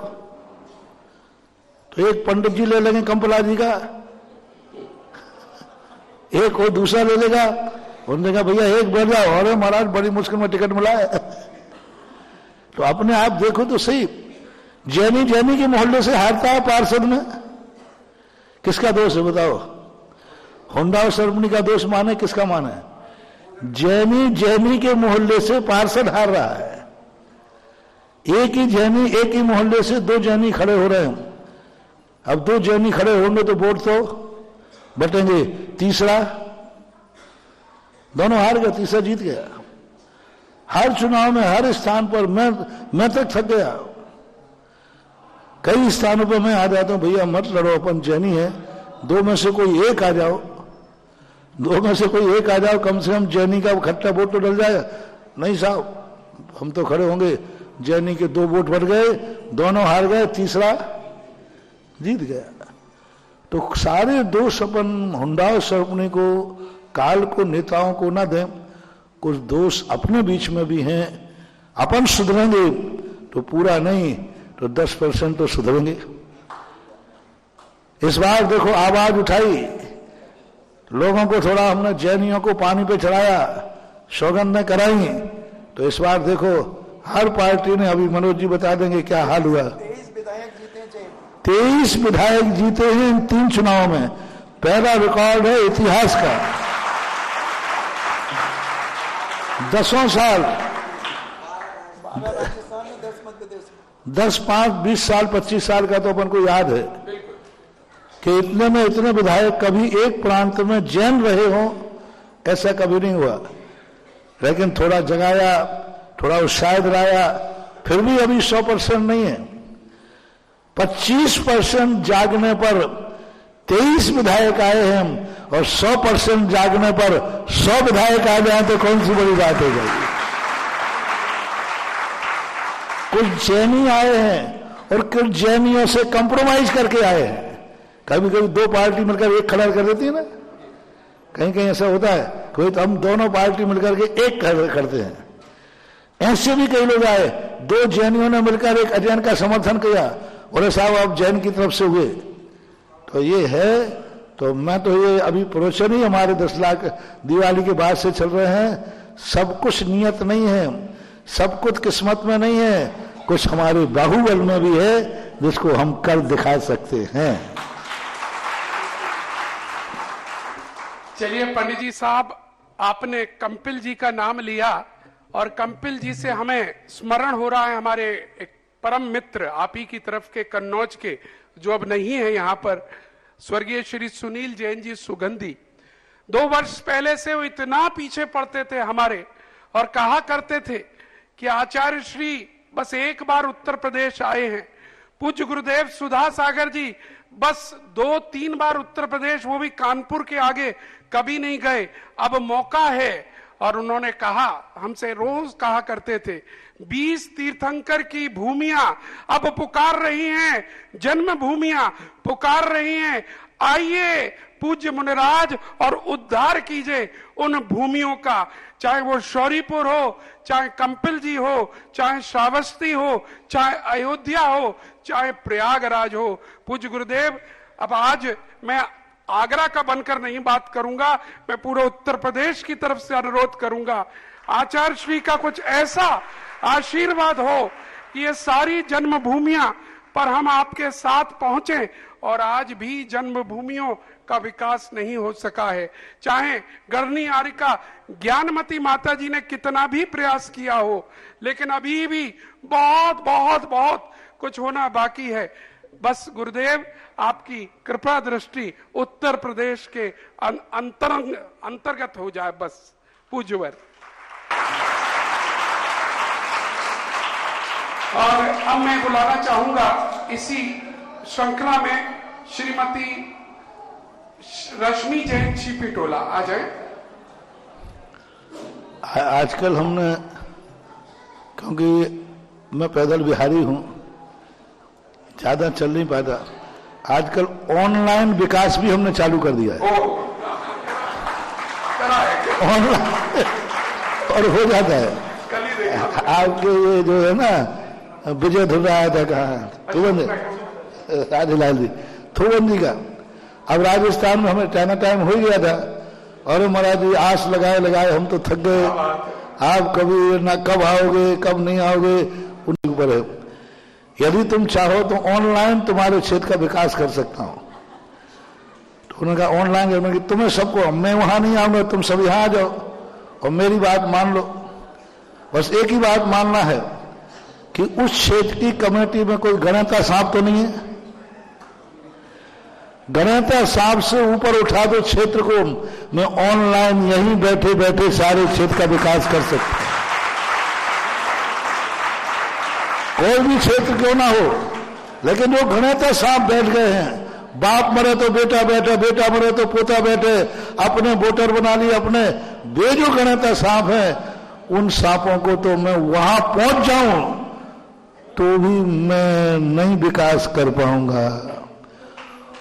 तो एक पंडित जी ले लेंगे कंपला जी का, एक और दूसरा ले लेगा। उन्होंने कहा भैया एक बैठ जाओ, अरे महाराज बड़ी मुश्किल में टिकट मिला है। तो अपने आप देखो तो सही, जैनी के मोहल्ले से हारता है पार्षद में, किसका दोष है बताओ? हुंडा और सरपंच का दोष माने, किसका माने? जैनी के मोहल्ले से पार्षद हार रहा है। एक ही मोहल्ले से 2 जैनी खड़े हो रहे हैं। अब 2 जैनी खड़े होंगे तो वोट तो बटेंगे, तीसरा दोनों हार गए, तीसरा जीत गया। हर चुनाव में, हर स्थान पर मैं तक थक गया। कई स्थानों पर मैं आ जाता हूं, भैया मत लड़ो, अपन जैनी है, 2 में से कोई एक आ जाओ, 2 में से कोई एक आ जाओ, कम से कम जैनी का खट्टा वोट तो डल जाएगा। नहीं साहब, हम तो खड़े होंगे, जैनी के 2 वोट बढ़ गए, दोनों हार गए, तीसरा जीत गया। तो सारे दोष अपन हुंडा और सरपंच को, काल को, नेताओं को ना दें। कुछ दोष अपने बीच में भी हैं। अपन सुधरेंगे तो पूरा नहीं, तो 10% तो सुधरेंगे। इस बार देखो आवाज उठाई, लोगों को थोड़ा हमने जैनियों को पानी पे चढ़ाया, सौगंध कराई, तो इस बार देखो हर पार्टी ने, अभी मनोज जी बता देंगे क्या हाल हुआ। 23 विधायक जीते हैं इन 3 चुनावों में, पहला रिकॉर्ड है इतिहास का। 10 साल 10, 5, 20 साल 25 साल का तो अपन को याद है कि इतने में इतने विधायक कभी एक प्रांत में जैन रहे हों, ऐसा कभी नहीं हुआ। लेकिन थोड़ा जगाया, थोड़ा उत्साह दिलाया, फिर भी अभी 100% नहीं है। 25% जागने पर 23 विधायक आए हैं और 100% जागने पर 100 विधायक आ जाए तो कौन सी बड़ी बात हो जाएगी। कुछ जैनी आए हैं और कुछ जैनियों से कंप्रोमाइज करके आए हैं। कभी कभी 2 पार्टी मिलकर एक खड़ा कर देती है ना, कहीं कहीं ऐसा होता है, कोई तो हम दोनों पार्टी मिलकर के एक करते हैं। ऐसे भी कई लोग आए, 2 जैनियों ने मिलकर एक अजैन का समर्थन किया, बोले साहब आप जैन की तरफ से हुए, तो ये है। तो मैं तो ये अभी प्रवचन ही हमारे 10 लाख दिवाली के बाद से चल रहे हैं। सब कुछ नियत नहीं है, सब कुछ किस्मत में नहीं है, कुछ हमारे बाहुबल में भी है जिसको हम कर दिखा सकते हैं। चलिए पंडित जी साहब, आपने कंपिल जी का नाम लिया और कंपिल जी से हमें स्मरण हो रहा है, हमारे एक परम मित्र आप ही की तरफ के कन्नौज के, जो अब नहीं है यहाँ पर, स्वर्गीय श्री सुनील जैन जी सुगंधी। 2 वर्ष पहले से वो इतना पीछे पड़ते थे हमारे और कहा करते थे कि आचार्य श्री बस एक बार उत्तर प्रदेश आए हैं, पूज्य गुरुदेव सुधा सागर जी बस 2-3 बार उत्तर प्रदेश, वो भी कानपुर के आगे कभी नहीं गए, अब मौका है। और उन्होंने कहा, हमसे रोज कहा करते थे, 20 तीर्थंकर की भूमियां अब पुकार रही हैं, जन्म भूमियां पुकार रही हैं, आइए पूज्य मुनिराज और उद्धार कीजिए उन भूमियों का। चाहे वो शौरीपुर हो, चाहे कंपिल जी हो, चाहे श्रावस्ती हो, चाहे अयोध्या हो, चाहे प्रयागराज हो। पूज्य गुरुदेव, अब आज मैं आगरा का बनकर नहीं बात करूंगा, मैं पूरे उत्तर प्रदेश की तरफ से अनुरोध करूंगा, आचार्य श्री का कुछ ऐसा आशीर्वाद हो कि ये सारी जन्मभूमियां पर हम आपके साथ पहुंचे। और आज भी जन्मभूमियों का विकास नहीं हो सका है, चाहे गढ़नी आरिका ज्ञानमती माता जी ने कितना भी प्रयास किया हो, लेकिन अभी भी बहुत बहुत बहुत कुछ होना बाकी है। बस गुरुदेव आपकी कृपा दृष्टि उत्तर प्रदेश के अंतर्गत हो जाए, बस पूज्यवर। और अब मैं बुलाना चाहूंगा इसी श्रृंखला में श्रीमती रश्मि जैन छिपिटोला आ जाए। आजकल हमने, क्योंकि मैं पैदल बिहारी हूं, ज्यादा चल नहीं पाता, आजकल ऑनलाइन विकास भी हमने चालू कर दिया है। ऑनलाइन और हो जाता है। आपके ये जो है ना विजय धुर्रा आया था, कहा राजलाल जी थोबंदी का, अब राजस्थान में हमें टाइम हो गया था, और महाराज जी आस लगाए लगाए हम तो थक गए, आप कभी ना कब आओगे कब नहीं आओगे, उनके ऊपर है। यदि तुम चाहो तो ऑनलाइन तुम्हारे क्षेत्र का विकास कर सकता हूं। तो उन्होंने कहा ऑनलाइन करने की, तुम्हें सबको, मैं वहां नहीं आऊंगा, तुम सब यहां आ जाओ और मेरी बात मान लो। बस एक ही बात मानना है कि उस क्षेत्र की कमेटी में कोई गणेता साहब तो नहीं है। गणेता साहब से ऊपर उठा दो क्षेत्र को, मैं ऑनलाइन यहीं बैठे बैठे सारे क्षेत्र का विकास कर सकता हूं। कोई भी क्षेत्र क्यों ना हो, लेकिन जो गणेता साहब बैठ गए हैं, बाप मरे तो बेटा बैठे, बेटा मरे तो पोता बैठे, अपने वोटर बना लिए अपने, वे जो गणेता साहब हैं, उन सांपों को तो मैं वहां पहुंच जाऊं तो भी मैं नहीं विकास कर पाऊंगा।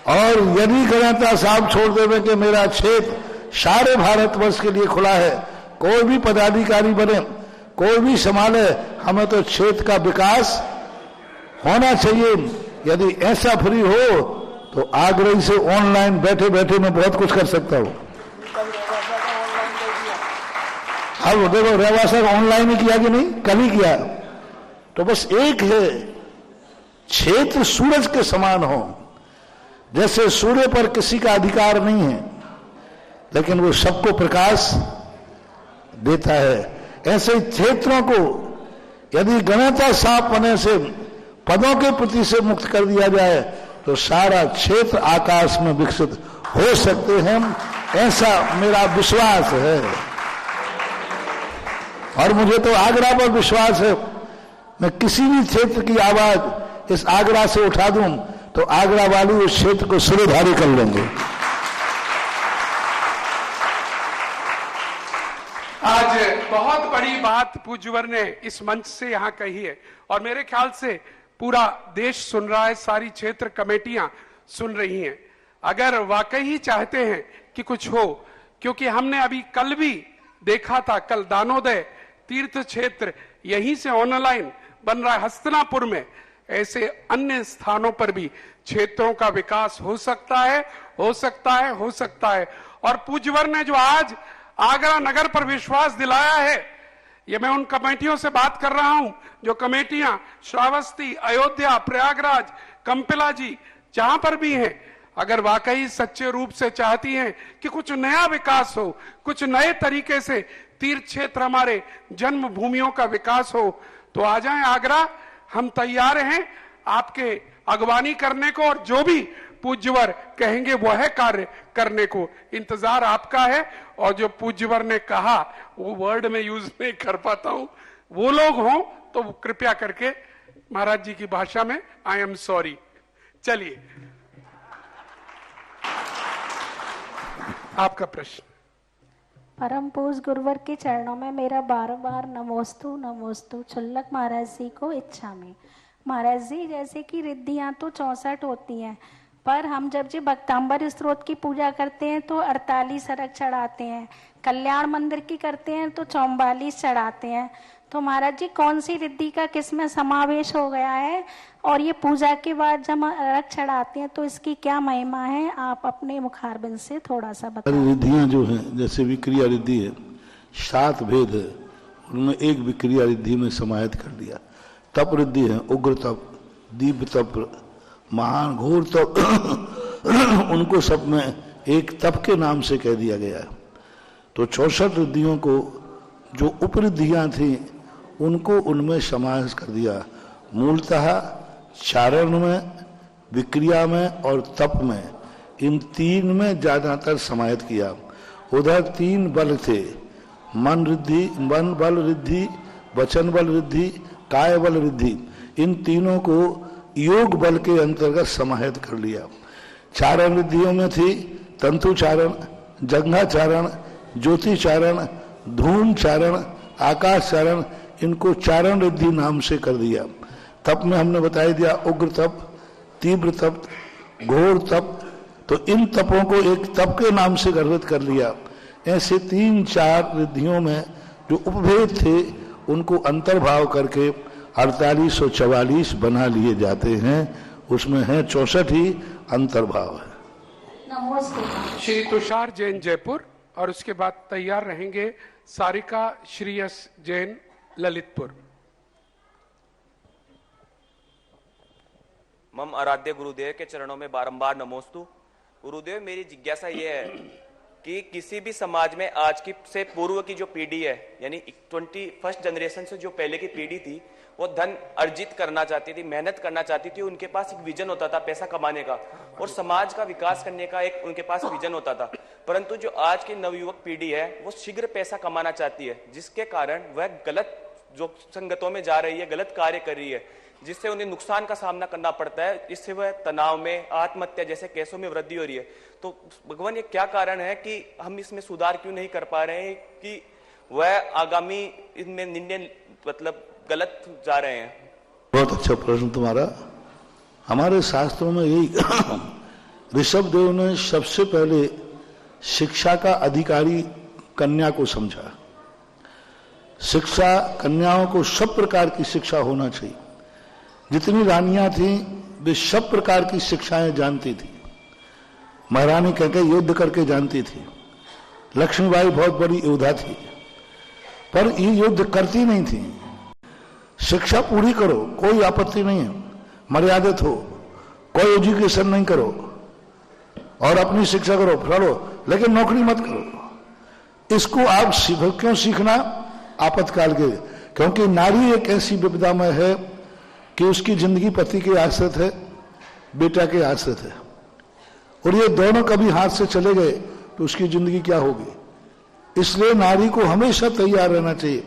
और यदि गणेता साहब छोड़ देवे कि मेरा क्षेत्र सारे भारतवर्ष के लिए खुला है, कोई भी पदाधिकारी बने, कोई भी संभाले, हमें तो क्षेत्र का विकास होना चाहिए। यदि ऐसा फ्री हो तो आग्रही से ऑनलाइन बैठे बैठे मैं बहुत कुछ कर सकता हूं। अब देखो रेवासा ऑनलाइन ही किया कि नहीं, कल ही किया। तो बस एक है, क्षेत्र सूरज के समान हो। जैसे सूर्य पर किसी का अधिकार नहीं है लेकिन वो सबको प्रकाश देता है, ऐसे क्षेत्रों को यदि गणता साफ होने से पदों के प्रति से मुक्त कर दिया जाए तो सारा क्षेत्र आकाश में विकसित हो सकते हैं, ऐसा मेरा विश्वास है। और मुझे तो आगरा पर विश्वास है, मैं किसी भी क्षेत्र की आवाज इस आगरा से उठा दूं तो आगरा वाली उस क्षेत्र को सुरधारी कर लेंगे। आज बहुत बड़ी बात पूज्यवर ने इस मंच से यहाँ कही है और मेरे ख्याल से पूरा देश सुन रहा है, सारी क्षेत्र कमेटियां सुन रही हैं। अगर वाकई ही चाहते हैं कि कुछ हो, क्योंकि हमने अभी कल भी देखा था, कल दानोदय तीर्थ क्षेत्र यहीं से ऑनलाइन बन रहा है, हस्तिनापुर में, ऐसे अन्य स्थानों पर भी क्षेत्रों का विकास हो सकता है, हो सकता है, हो सकता है। और पूज्यवर ने जो आज आगरा नगर पर विश्वास दिलाया है, ये मैं उन कमेटियों से बात कर रहा हूं जो कमेटियां श्रावस्ती, अयोध्या, प्रयागराज, कंपिला जी जहां पर भी हैं, अगर वाकई सच्चे रूप से चाहती हैं कि कुछ नया विकास हो, कुछ नए तरीके से तीर्थ क्षेत्र हमारे जन्म भूमियों का विकास हो, तो आ जाएं आगरा। हम तैयार हैं आपके अगवानी करने को और जो भी पूज्यवर कहेंगे वो है कार्य करने को, इंतजार आपका है। और जो पूज्यवर ने कहा वो वर्ड में यूज नहीं कर पाता हूं, वो लोग हों तो कृपया करके महाराज जी की भाषा में आई एम सॉरी। चलिए आपका प्रश्न। परम पूज्य गुरुवर के चरणों में मेरा बार बार नमोस्तु नमोस्तु। चुल्लक महाराज जी को इच्छा में। महाराज जी, जैसे कि रिद्धियां तो 64 होती हैं, पर हम जब जी भक्तांबर स्त्रोत की पूजा करते हैं तो 48 अर्घ चढ़ाते हैं, कल्याण मंदिर की करते हैं तो 44 चढ़ाते हैं। तो महाराज जी, कौन सी रिद्धि का किस में समावेश हो गया है, और ये पूजा के बाद जब अर्घ चढ़ाते हैं तो इसकी क्या महिमा है, आप अपने मुखारबिंद से थोड़ा सा बताएं। रिद्धियां जो हैं, जैसे विक्रिया रिद्धि है, 7 भेद है, उनमें एक विक्रिया रिद्धि में समाहित कर दिया। तप रिद्धि है, उग्र तप, दिव्य तप, महान घोर तप, उनको सब में एक तप के नाम से कह दिया गया है। तो 64 रिद्धियों को जो उपरिद्धियां थी उनको उनमें समावेश कर दिया। मूलतः चारण में, विक्रिया में और तप में, इन 3 में ज्यादातर समाहित किया। उधर 3 बल थे, मन रिद्धि, मन बल रिद्धि, वचन बल रिद्धि, काय बल रिद्धि। इन तीनों को योग बल के अंतर्गत समाहित कर लिया। चारण रिद्धियों में थी तंतु चारण, जंघा चारण, ज्योति चारण, धूम चारण, आकाश चारण, इनको चारण रिद्धि नाम से कर दिया। तप में हमने बता दिया उग्र तप, तीव्र तप, घोर तप। तो इन तपों को एक तप के नाम से गर्भित कर लिया। ऐसे 3-4 रिद्धियों में जो उपभेद थे उनको अंतर्भाव करके 48 और 44 बना लिए जाते हैं। उसमें है 64 ही अंतर्भाव है। नमस्ते। श्री तुषार जैन जयपुर और उसके बाद तैयार रहेंगे सारिका श्रीयस जैन ललितपुर। मम आराध्य गुरुदेव के चरणों में बारंबार नमोस्तु। गुरुदेव, मेरी जिज्ञासा यह है कि किसी भी समाज में आज की से पूर्व की जो पीढ़ी है, यानी 21st जनरेशन से जो पहले की पीढ़ी थी, वो धन अर्जित करना चाहती थी, मेहनत करना चाहती थी। उनके पास एक विजन होता था पैसा कमाने का और समाज का विकास करने का एक उनके पास विजन होता था। परंतु जो आज की नवयुवक पीढ़ी है वो शीघ्र पैसा कमाना चाहती है, जिसके कारण वह गलत जो संगतों में जा रही है, गलत कार्य कर रही है, जिससे उन्हें नुकसान का सामना करना पड़ता है। इससे वह तनाव में, आत्महत्या जैसे केसों में वृद्धि हो रही है। तो भगवान, ये क्या कारण है कि हम इसमें सुधार क्यों नहीं कर पा रहे हैं कि वह आगामी इनमें निर्णय मतलब गलत जा रहे हैं? बहुत अच्छा प्रश्न तुम्हारा। हमारे शास्त्रों में यही ऋषभ देव ने सबसे पहले शिक्षा का अधिकारी कन्या को समझा। शिक्षा, कन्याओं को सब प्रकार की शिक्षा होना चाहिए। जितनी रानियां थीं वे सब प्रकार की शिक्षाएं जानती थी। महारानी कहकर युद्ध करके जानती थी। लक्ष्मीबाई बहुत बड़ी योद्धा थी, पर ये युद्ध करती नहीं थी। शिक्षा पूरी करो, कोई आपत्ति नहीं है, मर्यादित हो, कोई एजुकेशन नहीं करो और अपनी शिक्षा करो, पढ़ो, लेकिन नौकरी मत करो। इसको आप क्यों सीखना आपातकाल के? क्योंकि नारी एक ऐसी विपदामय है कि उसकी जिंदगी पति के आश्रित है, बेटा के आश्रित है, और ये दोनों कभी हाथ से चले गए तो उसकी जिंदगी क्या होगी। इसलिए नारी को हमेशा तैयार रहना चाहिए।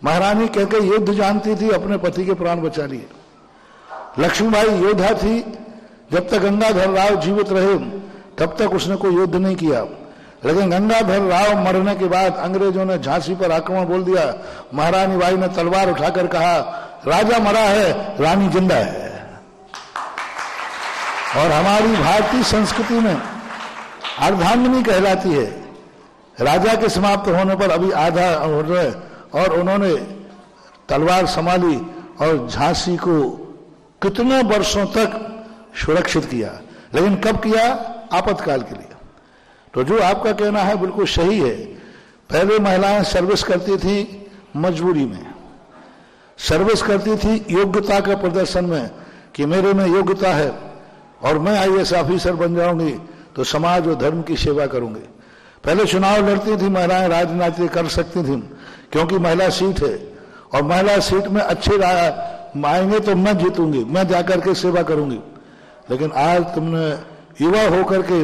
महारानी कहकर युद्ध जानती थी, अपने पति के प्राण बचा लिए। लक्ष्मीबाई योद्धा थी, जब तक गंगाधर राव जीवित रहे तब तक उसने कोई युद्ध नहीं किया, लेकिन गंगाधर राव मरने के बाद अंग्रेजों ने झांसी पर आक्रमण बोल दिया। महारानी बाई ने तलवार उठाकर कहा, राजा मरा है, रानी जिंदा है। और हमारी भारतीय संस्कृति में अर्धांगिनी कहलाती है। राजा के समाप्त होने पर अभी आधा हो रहे और उन्होंने तलवार संभाली और झांसी को कितने वर्षों तक सुरक्षित किया, लेकिन कब किया? आपातकाल के लिए। तो जो आपका कहना है बिल्कुल सही है। पहले महिलाएं सर्विस करती थी मजबूरी में, सर्विस करती थी योग्यता के प्रदर्शन में कि मेरे में योग्यता है और मैं IAS ऑफिसर बन जाऊंगी तो समाज और धर्म की सेवा करूंगी। पहले चुनाव लड़ती थी महिलाएं, राजनीति कर सकती थी क्योंकि महिला सीट है और महिला सीट में अच्छे आएंगे तो मैं जीतूंगी, मैं जाकर के सेवा करूंगी। लेकिन आज तुमने युवा होकर के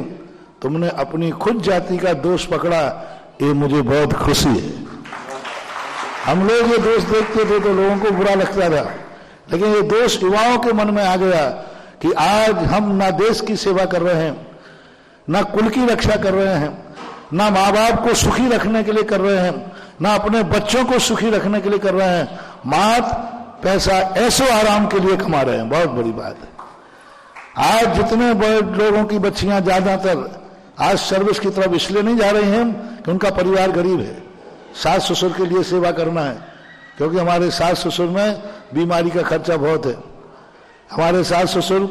तुमने अपनी खुद जाति का दोष पकड़ा, ये मुझे बहुत खुशी है। हम लोग ये दोष देखते थे तो लोगों को बुरा लगता था, लेकिन ये दोष युवाओं के मन में आ गया कि आज हम ना देश की सेवा कर रहे हैं, ना कुल की रक्षा कर रहे हैं, ना माँ बाप को सुखी रखने के लिए कर रहे हैं, ना अपने बच्चों को सुखी रखने के लिए कर रहे हैं, मात्र पैसा ऐसो आराम के लिए कमा रहे हैं। बहुत बड़ी बात है। आज जितने बड़े लोगों की बच्चियां ज्यादातर आज सर्विस की तरफ इसलिए नहीं जा रही हैं कि उनका परिवार गरीब है, सास ससुर के लिए सेवा करना है, क्योंकि हमारे सास ससुर में बीमारी का खर्चा बहुत है, हमारे सास ससुर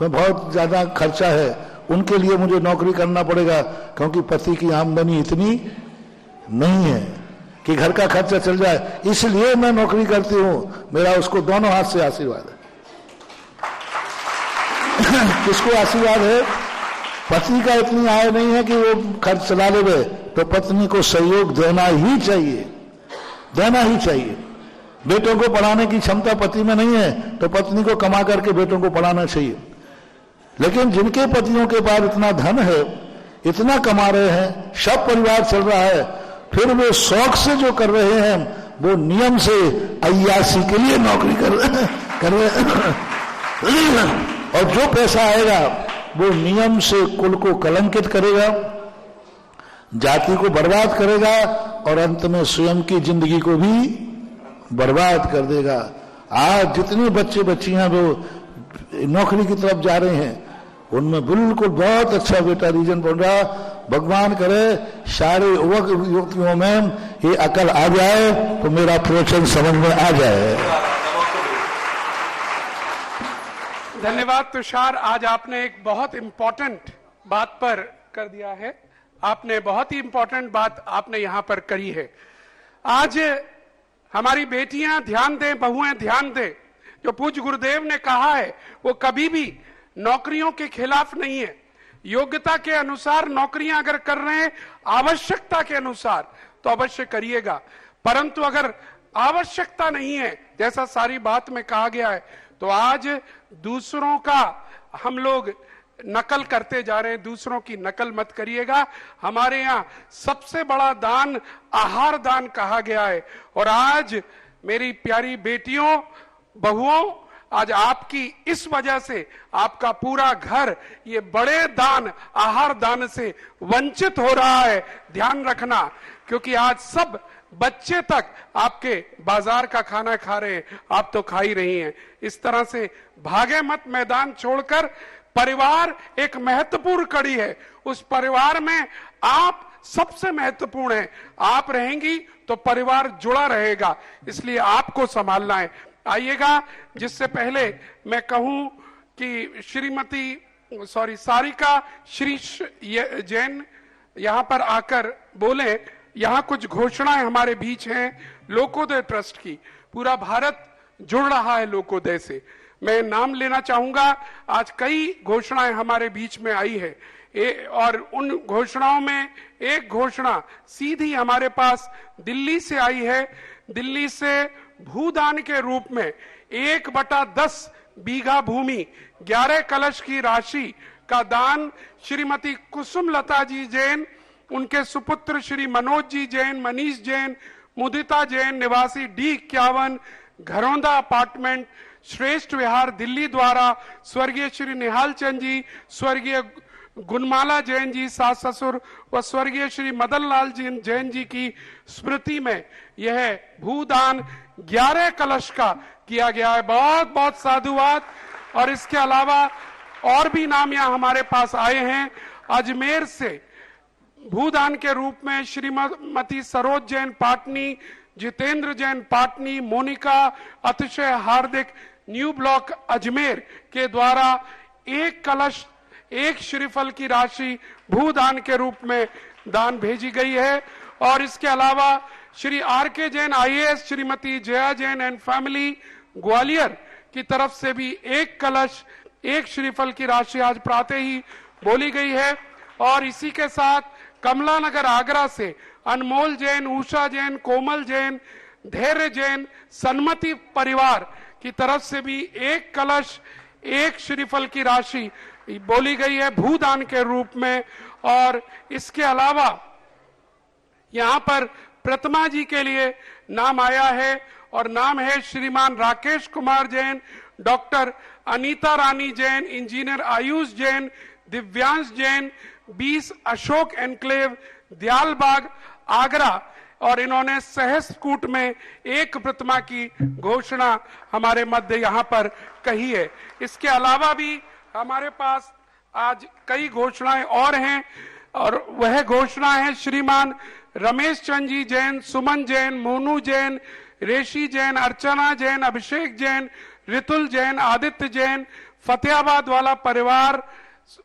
में बहुत ज्यादा खर्चा है, उनके लिए मुझे नौकरी करना पड़ेगा क्योंकि पति की आमदनी इतनी नहीं है कि घर का खर्चा चल जाए, इसलिए मैं नौकरी करती हूं। मेरा उसको दोनों हाथ से आशीर्वाद है। किसको आशीर्वाद है? पति का इतनी आय नहीं है कि वो खर्च चला ले, तो पत्नी को सहयोग देना ही चाहिए, देना ही चाहिए। बेटों को पढ़ाने की क्षमता पति में नहीं है तो पत्नी को कमा करके बेटों को पढ़ाना चाहिए। लेकिन जिनके पतियों के पास इतना धन है, इतना कमा रहे हैं, सब परिवार चल रहा है, फिर वो शौक से जो कर रहे हैं वो नियम से अय्यासी के लिए नौकरी कर रहे हैं। और जो पैसा आएगा वो नियम से कुल को कलंकित करेगा, जाति को बर्बाद करेगा और अंत में स्वयं की जिंदगी को भी बर्बाद कर देगा। आज जितने बच्चे बच्चियां वो नौकरी की तरफ जा रहे हैं उनमें बिल्कुल बहुत अच्छा बेटा रीजन बन रहा। भगवान करे सारे युवक युवतियों में ये अकल आ जाए तो मेरा प्रवचन समझ में आ जाए। धन्यवाद तुषार, आज आपने एक बहुत इंपॉर्टेंट बात पर कर दिया है। आपने बहुत ही इंपॉर्टेंट बात आपने यहां पर करी है। आज हमारी बेटियां ध्यान दें, बहुएं ध्यान दें। जो पूज्य गुरुदेव ने कहा है वो कभी भी नौकरियों के खिलाफ नहीं है। योग्यता के अनुसार नौकरियां अगर कर रहे हैं, आवश्यकता के अनुसार, तो अवश्य करिएगा। परंतु अगर आवश्यकता नहीं है, जैसा सारी बात में कहा गया है, तो आज दूसरों का हम लोग नकल करते जा रहे हैं। दूसरों की नकल मत करिएगा। हमारे यहाँ सबसे बड़ा दान आहार दान कहा गया है। और आज मेरी प्यारी बेटियों, बहुओं, आज आपकी इस वजह से आपका पूरा घर ये बड़े दान, आहार दान से वंचित हो रहा है। ध्यान रखना, क्योंकि आज सब बच्चे तक आपके बाजार का खाना खा रहे हैं, आप तो खा ही रही हैं। इस तरह से भागे मत मैदान छोड़कर। परिवार एक महत्वपूर्ण कड़ी है, उस परिवार में आप सबसे महत्वपूर्ण है। आप रहेंगी तो परिवार जुड़ा रहेगा, इसलिए आपको संभालना है। आइएगा। जिससे पहले मैं कहूं कि सारिका श्री जैन यहां पर आकर बोले। यहां कुछ घोषणाएं हमारे बीच हैं लोकोदय ट्रस्ट की। पूरा भारत जुड़ रहा है लोकोदय से। मैं नाम लेना चाहूंगा। आज कई घोषणाएं हमारे बीच में आई है और उन घोषणाओं में एक घोषणा सीधी हमारे पास दिल्ली से आई है। दिल्ली से भूदान के रूप में 1/10 बीघा भूमि 11 कलश की राशि का दान श्रीमती कुसुम लता जी जैन, उनके सुपुत्र श्री मनोज जी जैन, मनीष जैन, मुदिता जैन निवासी D51 घरौंदा अपार्टमेंट, श्रेष्ठ विहार, दिल्ली द्वारा स्वर्गीय श्री निहाल चंद जी, स्वर्गीय गुणमाला जैन जी सास ससुर व स्वर्गीय श्री मदन लाल जैन जी की स्मृति में यह भूदान 11 कलश का किया गया है। बहुत बहुत साधुवाद। और इसके अलावा और भी नाम यहाँ हमारे पास आए हैं। अजमेर से भूदान के रूप में श्रीमती सरोज जैन पाटनी, जितेंद्र जैन पाटनी, मोनिका अतिशय हार्दिक न्यू ब्लॉक अजमेर के द्वारा 1 कलश 1 श्रीफल की राशि भूदान के रूप में दान भेजी गई है। और इसके अलावा Shri RK Jain IAS, Shrimati Jaya Jain and family Gwalior की तरफ से भी 1 कलश 1 श्रीफल की राशि आज प्रातः ही बोली गई है। और इसी के साथ कमला नगर आगरा से अनमोल जैन, उषा जैन, कोमल जैन, धैर्य जैन, सन्मति परिवार की तरफ से भी 1 कलश 1 श्रीफल की राशि बोली गई है भूदान के रूप में। और इसके अलावा यहां पर प्रतिमा जी के लिए नाम आया है और नाम है श्रीमान राकेश कुमार जैन, डॉक्टर अनीता रानी जैन, इंजीनियर आयुष जैन, दिव्यांश जैन, 20 अशोक एनक्लेव, दयालबाग, आगरा। और इन्होंने सहस्त्रकूट में 1 प्रतिमा की घोषणा हमारे मध्य यहाँ पर कही है। इसके अलावा भी हमारे पास आज कई घोषणाएं और हैं और वह घोषणा है श्रीमान रमेश चंद जी जैन, सुमन जैन, मोनू जैन, रेशी जैन, अर्चना जैन, अभिषेक जैन, रितुल जैन, आदित्य जैन, फतेहाबाद वाला परिवार,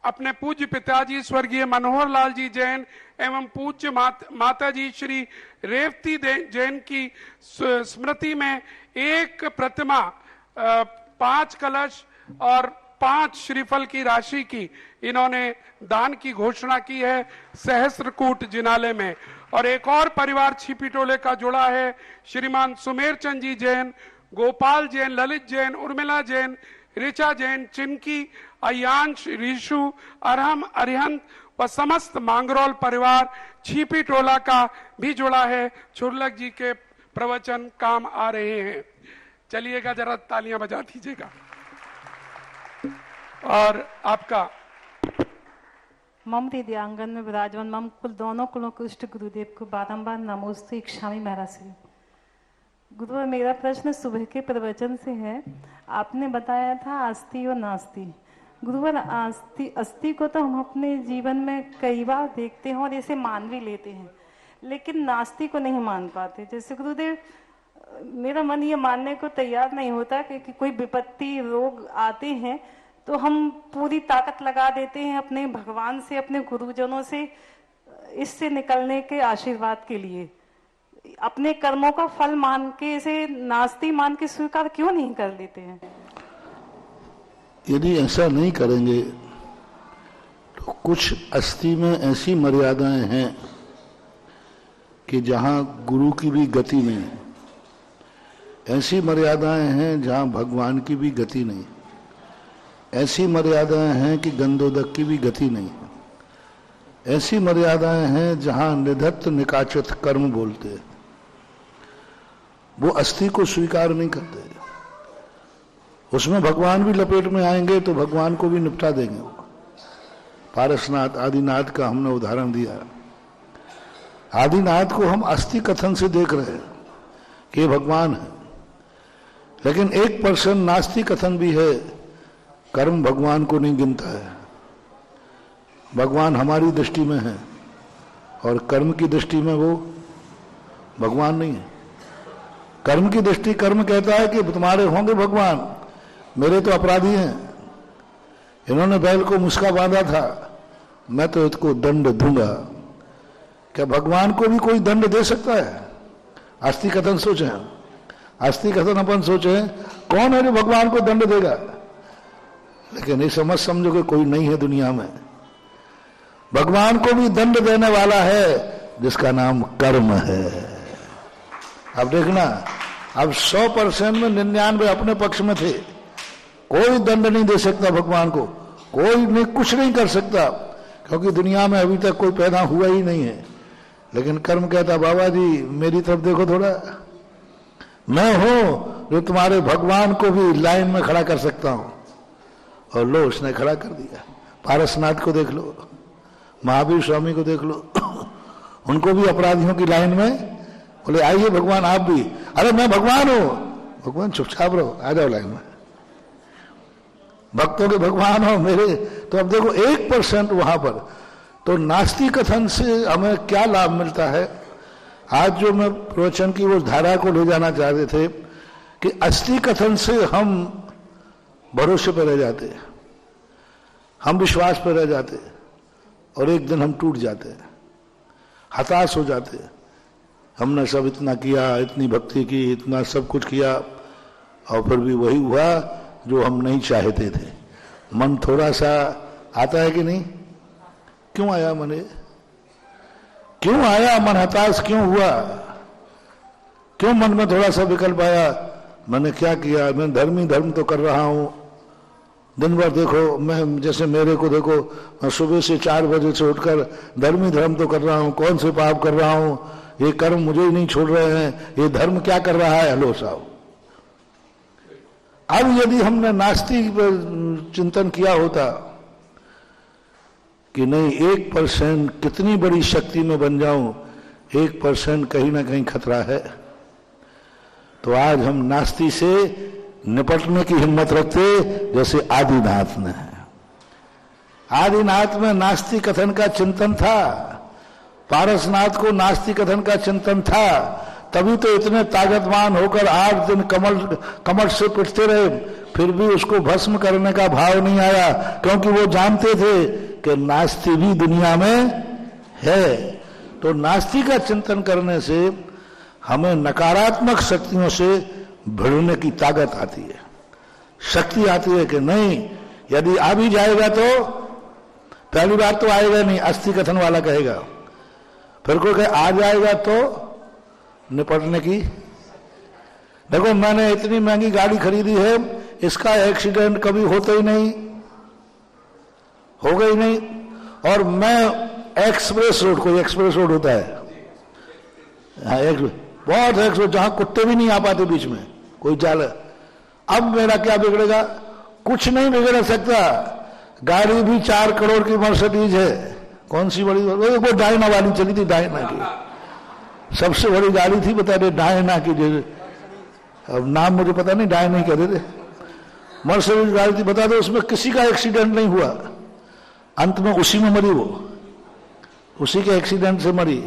अपने पूज्य पिताजी स्वर्गीय मनोहर लाल जी जैन एवं पूज्य माता जी श्री रेवती जैन की स्मृति में 1 प्रतिमा 5 कलश और 5 श्रीफल की राशि की इन्होंने दान की घोषणा की है सहस्त्रकूट जिनालय में। और एक और परिवार छिपीटोले का जुड़ा है श्रीमान सुमेर चंद जी जैन, गोपाल जैन, ललित जैन, उर्मिला जैन, ऋचा जैन, चिनकी, अयांश, ऋषु, अरहम, अरिहंत व समस्त मांगरोल परिवार छिपीटोला का भी जुड़ा है। छुरलक जी के प्रवचन काम आ रहे हैं। चलिएगा, जरा तालियां बजा दीजिएगा। और आपका मम हृदयांगन में विराजमान मम कुल दोनों कुलों के इष्ट गुरुदेव को बारंबार नमोस्तु इच्छामि महाराज श्री। गुरु, मेरा प्रश्न सुबह के प्रवचन से है। आपने बताया था आस्ति और नास्ति। गुरुवर, अस्थि को तो हम अपने जीवन में कई बार देखते हैं और इसे मान भी लेते हैं, लेकिन नास्ति को नहीं मान पाते। जैसे गुरुदेव, मेरा मन ये मानने को तैयार नहीं होता कि कोई विपत्ति रोग आते हैं तो हम पूरी ताकत लगा देते हैं अपने भगवान से, अपने गुरुजनों से इससे निकलने के आशीर्वाद के लिए। अपने कर्मों का फल मान के इसे नास्ति मान के स्वीकार क्यों नहीं कर लेते हैं? यदि ऐसा नहीं करेंगे तो कुछ अस्थि में ऐसी मर्यादाएं हैं कि जहां गुरु की भी गति नहीं, ऐसी मर्यादाएं हैं जहां भगवान की भी गति नहीं, ऐसी मर्यादाएं हैं कि गंधोदक की भी गति नहीं, ऐसी मर्यादाएं हैं जहां निधत्त निकाचत कर्म बोलते हैं, वो अस्थि को स्वीकार नहीं करते। उसमें भगवान भी लपेट में आएंगे तो भगवान को भी निपटा देंगे। वो पारसनाथ आदिनाथ का हमने उदाहरण दिया। आदिनाथ को हम अस्थि कथन से देख रहे हैं कि ये भगवान है, लेकिन 1% नास्ति कथन भी है। कर्म भगवान को नहीं गिनता है। भगवान हमारी दृष्टि में है और कर्म की दृष्टि में वो भगवान नहीं है। कर्म की दृष्टि कर्म कहता है कि तुम्हारे होंगे भगवान, मेरे तो अपराधी हैं, इन्होंने बैल को मुस्का बांधा था, मैं तो इसको दंड दूंगा। क्या भगवान को भी कोई दंड दे सकता है? आस्तिक कथन सोचे, आस्तिक कथन अपन सोचे कौन है जो भगवान को दंड देगा? लेकिन ये समझो कि कोई नहीं है दुनिया में। भगवान को भी दंड देने वाला है जिसका नाम कर्म है। अब देखना, अब 100% में 99 अपने पक्ष में थे। कोई दंड नहीं दे सकता भगवान को, कोई नहीं, कुछ नहीं कर सकता, क्योंकि दुनिया में अभी तक कोई पैदा हुआ ही नहीं है। लेकिन कर्म कहता बाबा जी मेरी तरफ देखो थोड़ा, मैं हूं जो तुम्हारे भगवान को भी लाइन में खड़ा कर सकता हूं। और लो उसने खड़ा कर दिया। पारसनाथ को देख लो, महावीर स्वामी को देख लो, उनको भी अपराधियों की लाइन में बोले आइए भगवान आप भी। अरे मैं भगवान हूं। भगवान चुपचाप रहो, आ जाओ लाइन में, भक्तों के भगवान हो मेरे। तो अब देखो 1% वहां पर। तो नास्तिक कथन से हमें क्या लाभ मिलता है? आज जो मैं प्रवचन की उस धारा को ले जाना चाहते थे कि अस्ति कथन से हम भरोसे पर रह जाते, हम विश्वास पर रह जाते, और एक दिन हम टूट जाते, हताश हो जाते। हमने सब इतना किया, इतनी भक्ति की, इतना सब कुछ किया, और फिर भी वही हुआ जो हम नहीं चाहते थे। मन थोड़ा सा आता है कि नहीं? क्यों आया मन? क्यों आया मन? हताश क्यों हुआ? क्यों मन में थोड़ा सा विकल्प आया? मैंने क्या किया? मैं धर्म तो कर रहा हूं, दिन भर देखो, मैं जैसे मेरे को देखो, मैं सुबह से 4 बजे से उठकर धर्म तो कर रहा हूं, कौन से पाप कर रहा हूं? ये कर्म मुझे ही नहीं छोड़ रहे हैं, ये धर्म क्या कर रहा है? हलो साहब, अब यदि हमने नास्तिक चिंतन किया होता कि नहीं 1% कितनी बड़ी शक्ति में बन जाऊं, 1% कहीं ना कहीं खतरा है, तो आज हम नास्ति से निपटने की हिम्मत रखते जैसे आदिनाथ ने। आदिनाथ में नास्तिक कथन का चिंतन था, पारसनाथ को नास्तिक कथन का चिंतन था, तभी तो इतने ताकतवान होकर 8 दिन कमर से पिटते रहे, फिर भी उसको भस्म करने का भाव नहीं आया, क्योंकि वो जानते थे कि नास्ति भी दुनिया में है। तो नास्ति का चिंतन करने से हमें नकारात्मक शक्तियों से भिड़ने की ताकत आती है, शक्ति आती है कि नहीं, यदि आ भी जाएगा तो पहली बार तो आएगा नहीं, अस्थि कथन वाला कहेगा, फिर कोई कहे आ जाएगा तो निपटने की। देखो मैंने इतनी महंगी गाड़ी खरीदी है, इसका एक्सीडेंट कभी होता ही नहीं, होगा ही नहीं, और मैं एक्सप्रेस रोड, कोई एक्सप्रेस रोड होता है, हाँ बहुत एक्सप्रेस, जहां कुत्ते भी नहीं आ पाते बीच में, कोई जाल, अब मेरा क्या बिगड़ेगा? कुछ नहीं बिगड़ सकता। गाड़ी भी 4 करोड़ की मर्सिडीज है, कौन सी बड़ी? वो डायना वाली चली थी, डायना की सबसे बड़ी गाड़ी थी, बता रहे डायना की, अब नाम मुझे पता नहीं, डायना ही कह रहे थे, मर्सिडीज गाड़ी थी, बता दो उसमें किसी का एक्सीडेंट नहीं हुआ, अंत में उसी में मरी, वो उसी के एक्सीडेंट से मरी।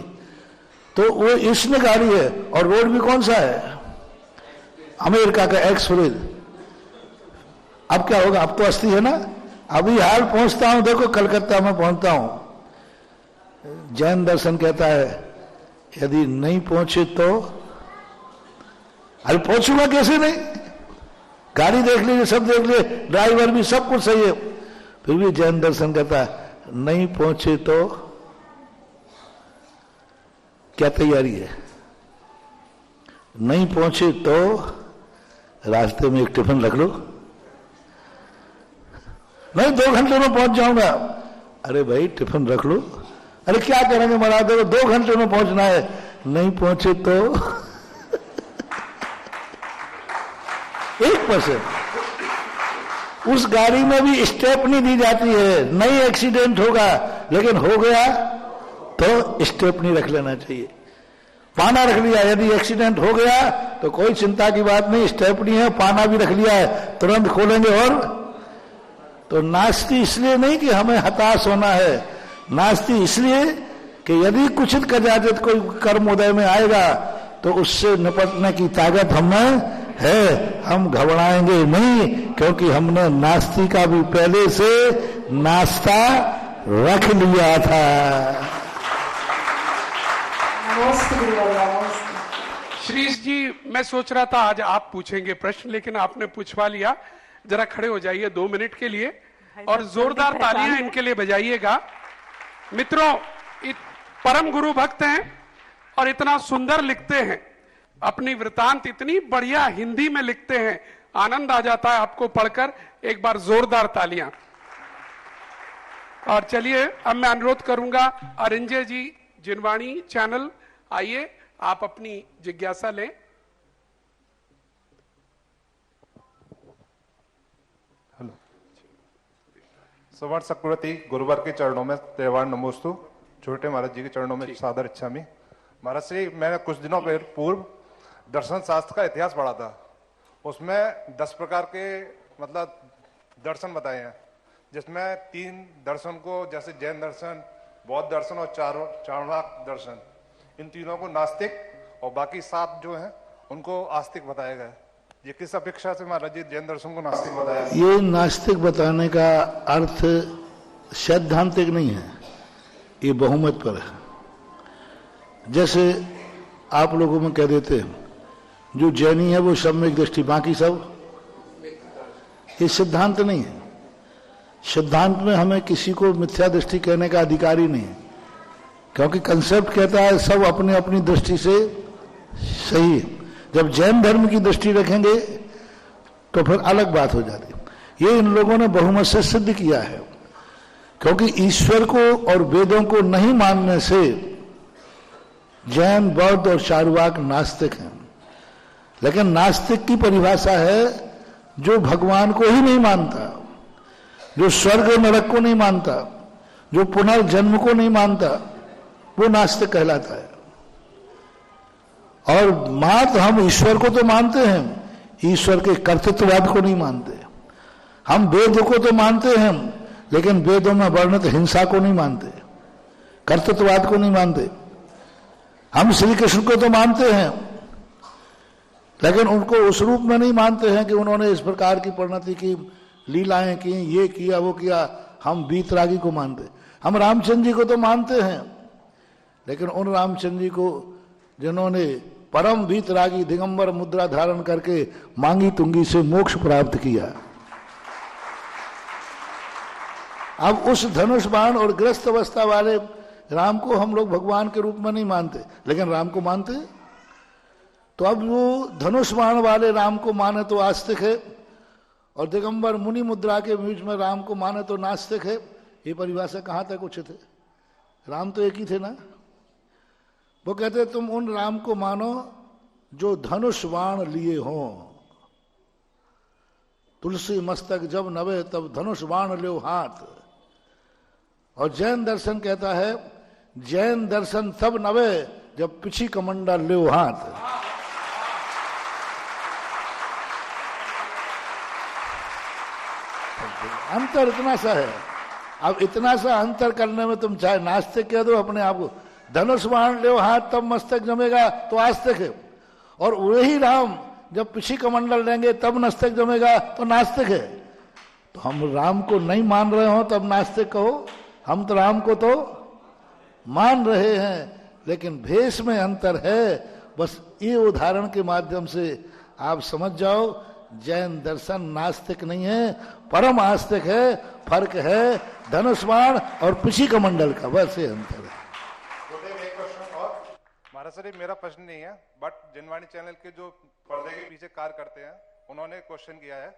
तो वो इसमें गाड़ी है, और रोड भी कौन सा है? अमेरिका का एक्सप्रेस। अब क्या होगा? अब तो अस्थि है ना। अभी हाल पहुंचता हूं, देखो कलकत्ता में पहुंचता हूं, जैन दर्शन कहता है यदि नहीं पहुंचे तो, अरे पहुंचूंगा कैसे नहीं? गाड़ी देख लीजिए, सब देख लीजिए, ड्राइवर भी, सब कुछ सही है, फिर भी जैन दर्शन कहता है नहीं पहुंचे तो क्या तैयारी है? नहीं पहुंचे तो रास्ते में एक टिफिन रख लो, नहीं 2 घंटे में पहुंच जाऊंगा। अरे भाई टिफिन रख लो। अरे क्या करेंगे महाराज, देखो 2 घंटे में पहुंचना है, नहीं पहुंचे तो 1%। उस गाड़ी में भी स्टेप नहीं दी जाती है, नहीं एक्सीडेंट होगा, लेकिन हो गया तो स्टेप नहीं रख लेना चाहिए, पाना रख लिया, यदि एक्सीडेंट हो गया तो कोई चिंता की बात नहीं, स्टेप नहीं है, पाना भी रख लिया है, तुरंत खोलेंगे। और तो नास्ति इसलिए नहीं कि हमें हताश होना है, नास्ति इसलिए कि यदि कुछ कदाचित कोई कर्म उदय में आएगा तो उससे निपटने की ताकत हमें है, हम घबराएंगे नहीं, क्योंकि हमने नास्ती का भी पहले से नाश्ता रख लिया था। श्रीश जी, मैं सोच रहा था आज आप पूछेंगे प्रश्न, लेकिन आपने पूछवा लिया। जरा खड़े हो जाइए 2 मिनट के लिए और जोरदार तालियां इनके लिए बजाइएगा। मित्रों, परम गुरु भक्त हैं और इतना सुंदर लिखते हैं, अपनी वृतांत इतनी बढ़िया हिंदी में लिखते हैं, आनंद आ जाता है आपको पढ़कर। एक बार जोरदार तालियां। और चलिए अब मैं अनुरोध करूंगा अरिंजय जी, जिनवाणी चैनल, आइए आप अपनी जिज्ञासा लें। हेलो, सवर्ण सकृति गुरुवर के चरणों में त्रिवार नमोस्तु। छोटे महाराज जी के चरणों में सादर इच्छामि। महाराज श्री, मैंने कुछ दिनों पूर्व दर्शन शास्त्र का इतिहास पढ़ा था। उसमें 10 प्रकार के मतलब दर्शन बताए हैं, जिसमें 3 दर्शन को, जैसे जैन दर्शन, बौद्ध दर्शन और चार्वाक दर्शन, इन तीनों को नास्तिक और बाकी 7 जो हैं उनको आस्तिक बताया गया। ये किस अपेक्षा से महाराज जी जैन दर्शन को नास्तिक बताया? ये नास्तिक बताने का अर्थ सैद्धांतिक नहीं है, ये बहुमत पर है। जैसे आप लोगों में कह देते हैं जो जैनी है वो सम्यक दृष्टि, बाकी सब, ये सिद्धांत नहीं है। सिद्धांत में हमें किसी को मिथ्या दृष्टि कहने का अधिकार ही नहीं है, क्योंकि कंसेप्ट कहता है सब अपनी अपनी दृष्टि से सही है। जब जैन धर्म की दृष्टि रखेंगे तो फिर अलग बात हो जाती है। ये इन लोगों ने बहुमत से सिद्ध किया है, क्योंकि ईश्वर को और वेदों को नहीं मानने से जैन, बौद्ध और चार्वाक नास्तिक हैं। लेकिन नास्तिक की परिभाषा है जो भगवान को ही नहीं मानता, जो स्वर्ग नरक को नहीं मानता, जो पुनर्जन्म को नहीं मानता, वो नास्तिक कहलाता है। और मात्र हम ईश्वर को तो मानते हैं, ईश्वर के कर्तृत्ववाद को नहीं मानते। हम वेद को तो मानते हैं, लेकिन वेदों में वर्णित हिंसा को नहीं मानते, कर्तृत्ववाद को नहीं मानते। हम श्री कृष्ण को तो मानते हैं, लेकिन उनको उस रूप में नहीं मानते हैं कि उन्होंने इस प्रकार की परिणति की, लीलाएं की, ये किया वो किया। हम वीतरागी को मानते। हम रामचंद्र जी को तो मानते हैं, लेकिन उन रामचंद्र जी को जिन्होंने परम वीतरागी दिगंबर मुद्रा धारण करके मांगी तुंगी से मोक्ष प्राप्त किया। अब उस धनुष बाण और ग्रस्त अवस्था वाले राम को हम लोग भगवान के रूप में नहीं मानते, लेकिन राम को मानते। तो अब वो धनुष बाण वाले राम को माने तो आस्तिक है, और दिगंबर मुनि मुद्रा के बीच में राम को माने तो नास्तिक है। ये परिभाषा कहां तक उचित है? राम तो एक ही थे ना। वो कहते तुम उन राम को मानो जो धनुष बाण लिए हों। तुलसी मस्तक जब नवे तब धनुष बाण लो हाथ। और जैन दर्शन कहता है जैन दर्शन तब नवे जब पिछी कमंडल लो हाथ। अंतर इतना सा है। अब इतना सा अंतर करने में तुम चाहे नास्तिक कह दो अपने आप को, धनुष बाण लो हाथ तब मस्तक जमेगा तो आस्तिक है, और वही राम जब पिछी कमंडल लेंगे तब मस्तक जमेगा तो नास्तिक है। तो हम राम को नहीं मान रहे हो तब नास्तिक कहो, हम तो राम को तो मान रहे हैं, लेकिन भेष में अंतर है। बस ये उदाहरण के माध्यम से आप समझ जाओ जैन दर्शन नास्तिक नहीं है, परम आस्तिक है। फर्क है धनुष बाण और पिछी कमंडल का, बस ये अंतर है। एक क्वेश्चन और महाराज सर, मेरा प्रश्न नहीं है, बट जिनवाणी चैनल के जो पर्दे के पीछे कार्य करते हैं उन्होंने क्वेश्चन किया है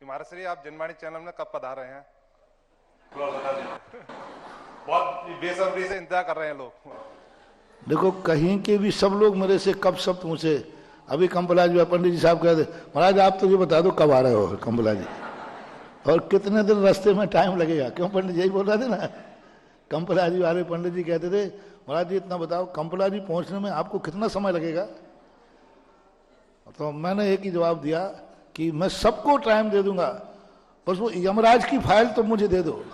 कि महाराज सर आप जिनवाणी चैनल में कब पधार रहे हैं? बहुत बेसब्री से इंतजार कर रहे हैं लोग। देखो कहीं के भी सब लोग मेरे से कब सब पूछे। अभी कंपला जी पंडित जी साहब कहते महाराज आप तो ये बता दो कब आ रहे हो कंपला जी, और कितने दिन रास्ते में टाइम लगेगा। क्यों पंडित जी बोल रहे थे ना, कंपला जी वाले पंडित जी कहते थे महाराज जी इतना बताओ कंपला जी पहुंचने में आपको कितना समय लगेगा। तो मैंने एक ही जवाब दिया कि मैं सबको टाइम दे दूंगा, बस वो यमराज की फाइल तो मुझे दे दो।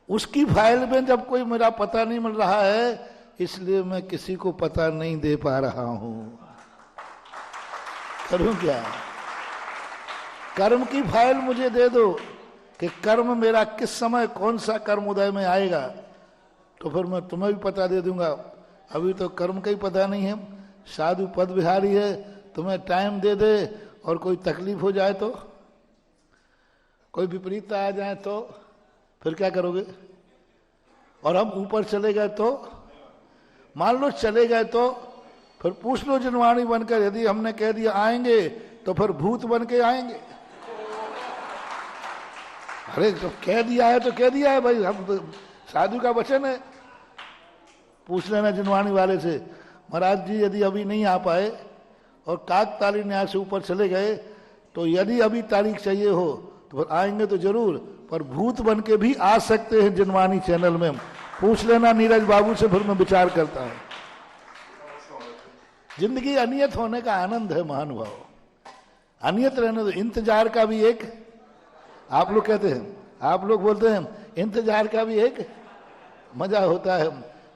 उसकी फाइल में जब कोई मेरा पता नहीं मिल रहा है इसलिए मैं किसी को पता नहीं दे पा रहा हूं। करूं क्या? कर्म की फाइल मुझे दे दो कि कर्म मेरा किस समय कौन सा कर्म उदय में आएगा, तो फिर मैं तुम्हें भी पता दे दूंगा। अभी तो कर्म का ही पता नहीं है। साधु पद विहारी है, तुम्हें टाइम दे दे और कोई तकलीफ हो जाए तो, कोई विपरीतता आ जाए तो फिर क्या करोगे? और हम ऊपर चले गए तो, मान लो चले गए तो फिर पूछ लो जनवाणी बनकर, यदि हमने कह दिया आएंगे तो फिर भूत बन के आएंगे। अरे तो कह दिया है तो कह दिया है भाई, हम साधु का वचन है। पूछ लेना जनवाणी वाले से, महाराज जी यदि अभी नहीं आ पाए और काकताली न्याय से ऊपर चले गए तो यदि अभी तारीख चाहिए हो तो फिर आएंगे तो जरूर, पर भूत बन के भी आ सकते हैं जनवाणी चैनल में। पूछ लेना नीरज बाबू से, फिर मैं विचार करता हूं। जिंदगी अनियत होने का आनंद है महानुभाव, अनियत रहने दो। इंतजार का भी एक, आप लोग कहते हैं, आप लोग बोलते हैं इंतजार का भी एक मजा होता है।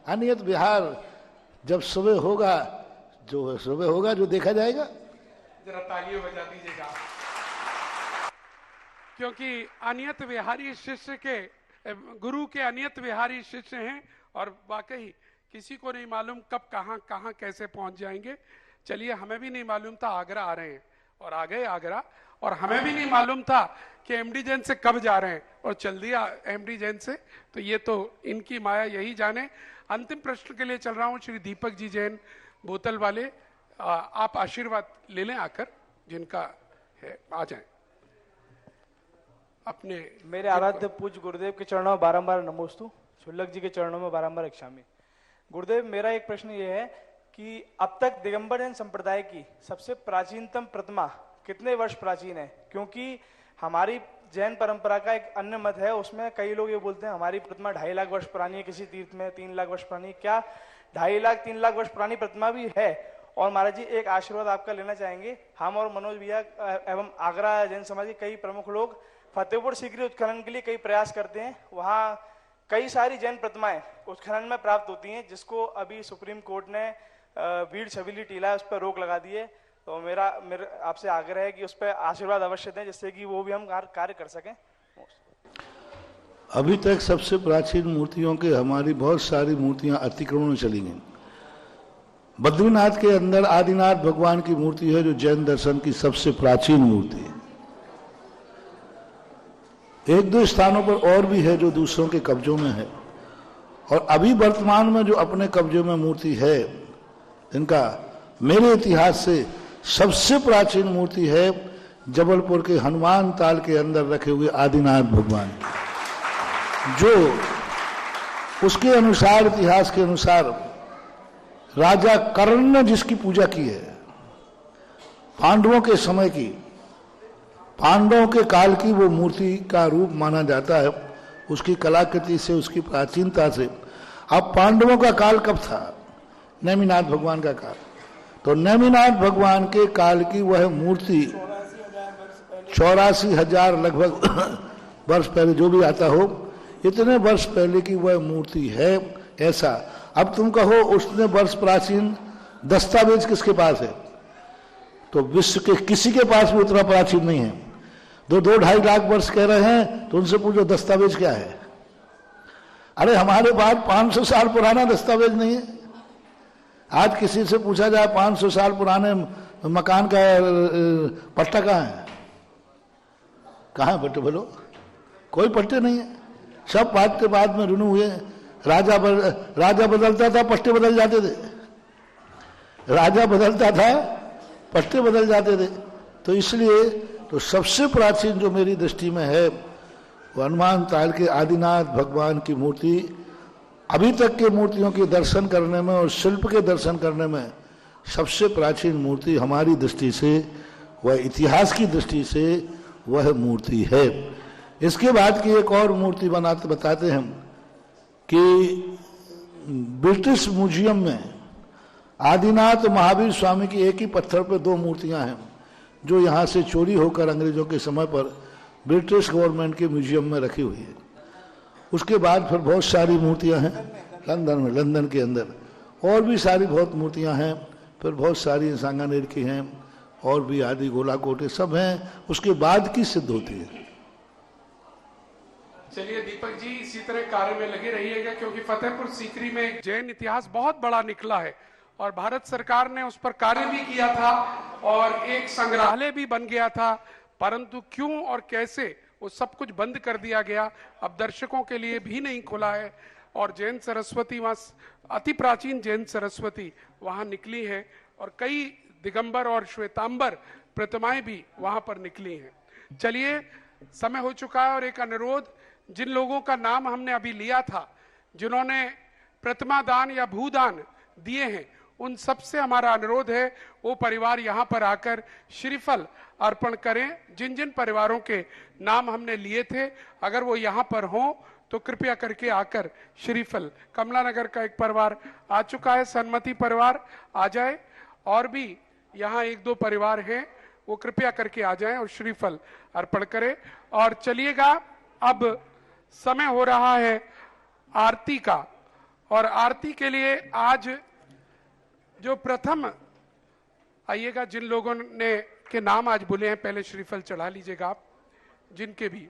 अनियत विहार जब सुबह होगा, जो सुबह होगा जो देखा जाएगा। जरा तालियां बजा दीजिएगा, क्योंकि अनियत विहारी शिष्य के, गुरु के अनियत विहारी शिष्य हैं और वाकई किसी को नहीं मालूम कब कहां कैसे पहुंच जाएंगे। चलिए, हमें भी नहीं मालूम था आगरा आ रहे हैं और आ गए आगरा, और हमें भी नहीं मालूम था कि एमडी जैन से कब जा रहे हैं और चल दिया एमडी जैन से। तो ये तो इनकी माया यही जाने। अंतिम प्रश्न के लिए चल रहा हूं श्री दीपक जी जैन बोतल वाले, आप आशीर्वाद ले लें आकर, जिनका है आ जाएं अपने। मेरे आराध्य पूज्य गुरुदेव के चरणों में बारंबार नमोस्तु, छुल्लक जी के चरणों में बारंबार इच्छामी। गुरुदेव, मेरा एक प्रश्न ये है कि अब तक दिगंबर जैन संप्रदाय की सबसे प्राचीनतम प्रतिमा कितने वर्ष प्राचीन है? क्योंकि हमारी जैन परंपरा का एक अन्य मत है, उसमें कई लोग ये बोलते हैं हमारी प्रतिमा 2.5 लाख वर्ष पुरानी है, किसी तीर्थ में 3 लाख वर्ष पुरानी। क्या 2.5 लाख 3 लाख वर्ष पुरानी प्रतिमा भी है? और महाराज जी, एक आशीर्वाद आपका लेना चाहेंगे। हम और मनोज भैया एवं आगरा जैन समाज के कई प्रमुख लोग फतेहपुर सीकरी उत्खनन के लिए कई प्रयास करते हैं। वहाँ कई सारी जैन प्रतिमाएं उत्खनन में प्राप्त होती हैं, जिसको अभी सुप्रीम कोर्ट ने वीर छबीली टीला उस पर रोक लगा दी है। तो मेरा आपसे आग्रह है कि उस पर आशीर्वाद अवश्य दें, जिससे कि वो भी हम कार्य कर सकें। अभी तक सबसे प्राचीन मूर्तियों के हमारी बहुत सारी मूर्तियां अतिक्रमण में चली गई। बद्रीनाथ के अंदर आदिनाथ भगवान की मूर्ति है, जो जैन दर्शन की सबसे प्राचीन मूर्ति है। एक दो स्थानों पर और भी है जो दूसरों के कब्जों में है, और अभी वर्तमान में जो अपने कब्जे में मूर्ति है, इनका मेरे इतिहास से सबसे प्राचीन मूर्ति है जबलपुर के हनुमान ताल के अंदर रखे हुए आदिनाथ भगवान, जो उसके अनुसार, इतिहास के अनुसार राजा कर्ण ने जिसकी पूजा की है, पांडवों के समय की, पांडवों के काल की वो मूर्ति का रूप माना जाता है, उसकी कलाकृति से, उसकी प्राचीनता से। अब पांडवों का काल कब था? नेमिनाथ भगवान का काल। तो नेमिनाथ भगवान के काल की वह मूर्ति 84,000 लगभग वर्ष पहले, जो भी आता हो, इतने वर्ष पहले की वह मूर्ति है। ऐसा अब तुम कहो उसने वर्ष प्राचीन दस्तावेज किसके पास है? तो विश्व के किसी के पास भी उतना प्राचीन नहीं है। 2-2.5 लाख वर्ष कह रहे हैं, तो उनसे पूछो दस्तावेज क्या है। अरे हमारे पास 500 साल पुराना दस्तावेज नहीं है। आज किसी से पूछा जाए 500 साल पुराने मकान का पट्टा कहाँ है? कहाँ है पट्टे? बोलो, कोई पट्टे नहीं है। सब पट्टे बाद में रिन्यू हुए। राजा बदलता था, पट्टे बदल जाते थे। राजा बदलता था, पट्टे बदल जाते थे। तो इसलिए तो सबसे प्राचीन जो मेरी दृष्टि में है वो हनुमान ताल के आदिनाथ भगवान की मूर्ति। अभी तक के मूर्तियों के दर्शन करने में और शिल्प के दर्शन करने में सबसे प्राचीन मूर्ति हमारी दृष्टि से, वह इतिहास की दृष्टि से वह मूर्ति है। इसके बाद की एक और मूर्ति बताते हैं कि ब्रिटिश म्यूजियम में आदिनाथ महावीर स्वामी की एक ही पत्थर पर 2 मूर्तियां हैं, जो यहाँ से चोरी होकर अंग्रेजों के समय पर ब्रिटिश गवर्नमेंट के म्यूजियम में रखी हुई है। उसके बाद फिर बहुत सारी मूर्तियां हैं लंदन में, लंदन के अंदर। और भी सारी बहुत मूर्तियां हैं, फिर बहुत सारी सांगानेर की हैं, और भी आदि गोलाकोटे सब हैं, उसके बाद की सिद्ध होती है। चलिए दीपक जी इसी तरह कार्य में लगे रहिएगा, क्योंकि फतेहपुर सीकरी में एक जैन इतिहास बहुत बड़ा निकला है और भारत सरकार ने उस पर कार्य भी किया था और एक संग्रहालय भी बन गया था, परंतु क्यों और कैसे वो सब कुछ बंद कर दिया गया, अब दर्शकों के लिए भी नहीं खुला है। और जैन सरस्वती वहां, अति प्राचीन जैन सरस्वती वहां निकली है और कई दिगंबर और श्वेतांबर प्रतिमाएं भी वहां पर निकली हैं। चलिए समय हो चुका है और एक अनुरोध, जिन लोगों का नाम हमने अभी लिया था, जिन्होंने प्रतिमा दान या भूदान दिए हैं, उन सबसे हमारा अनुरोध है वो परिवार यहाँ पर आकर श्रीफल अर्पण करें। जिन जिन परिवारों के नाम हमने लिए थे, अगर वो यहाँ पर हों तो कृपया करके आकर श्रीफल, कमला नगर का एक परिवार आ चुका है, सन्मति परिवार आ जाए, और भी यहाँ एक दो परिवार हैं, वो कृपया करके आ जाएं और श्रीफल अर्पण करें। और चलिएगा, अब समय हो रहा है आरती का, और आरती के लिए आज जो प्रथम आइएगा, जिन लोगों ने के नाम आज बोले हैं पहले श्रीफल चढ़ा लीजिएगा आप, जिनके भी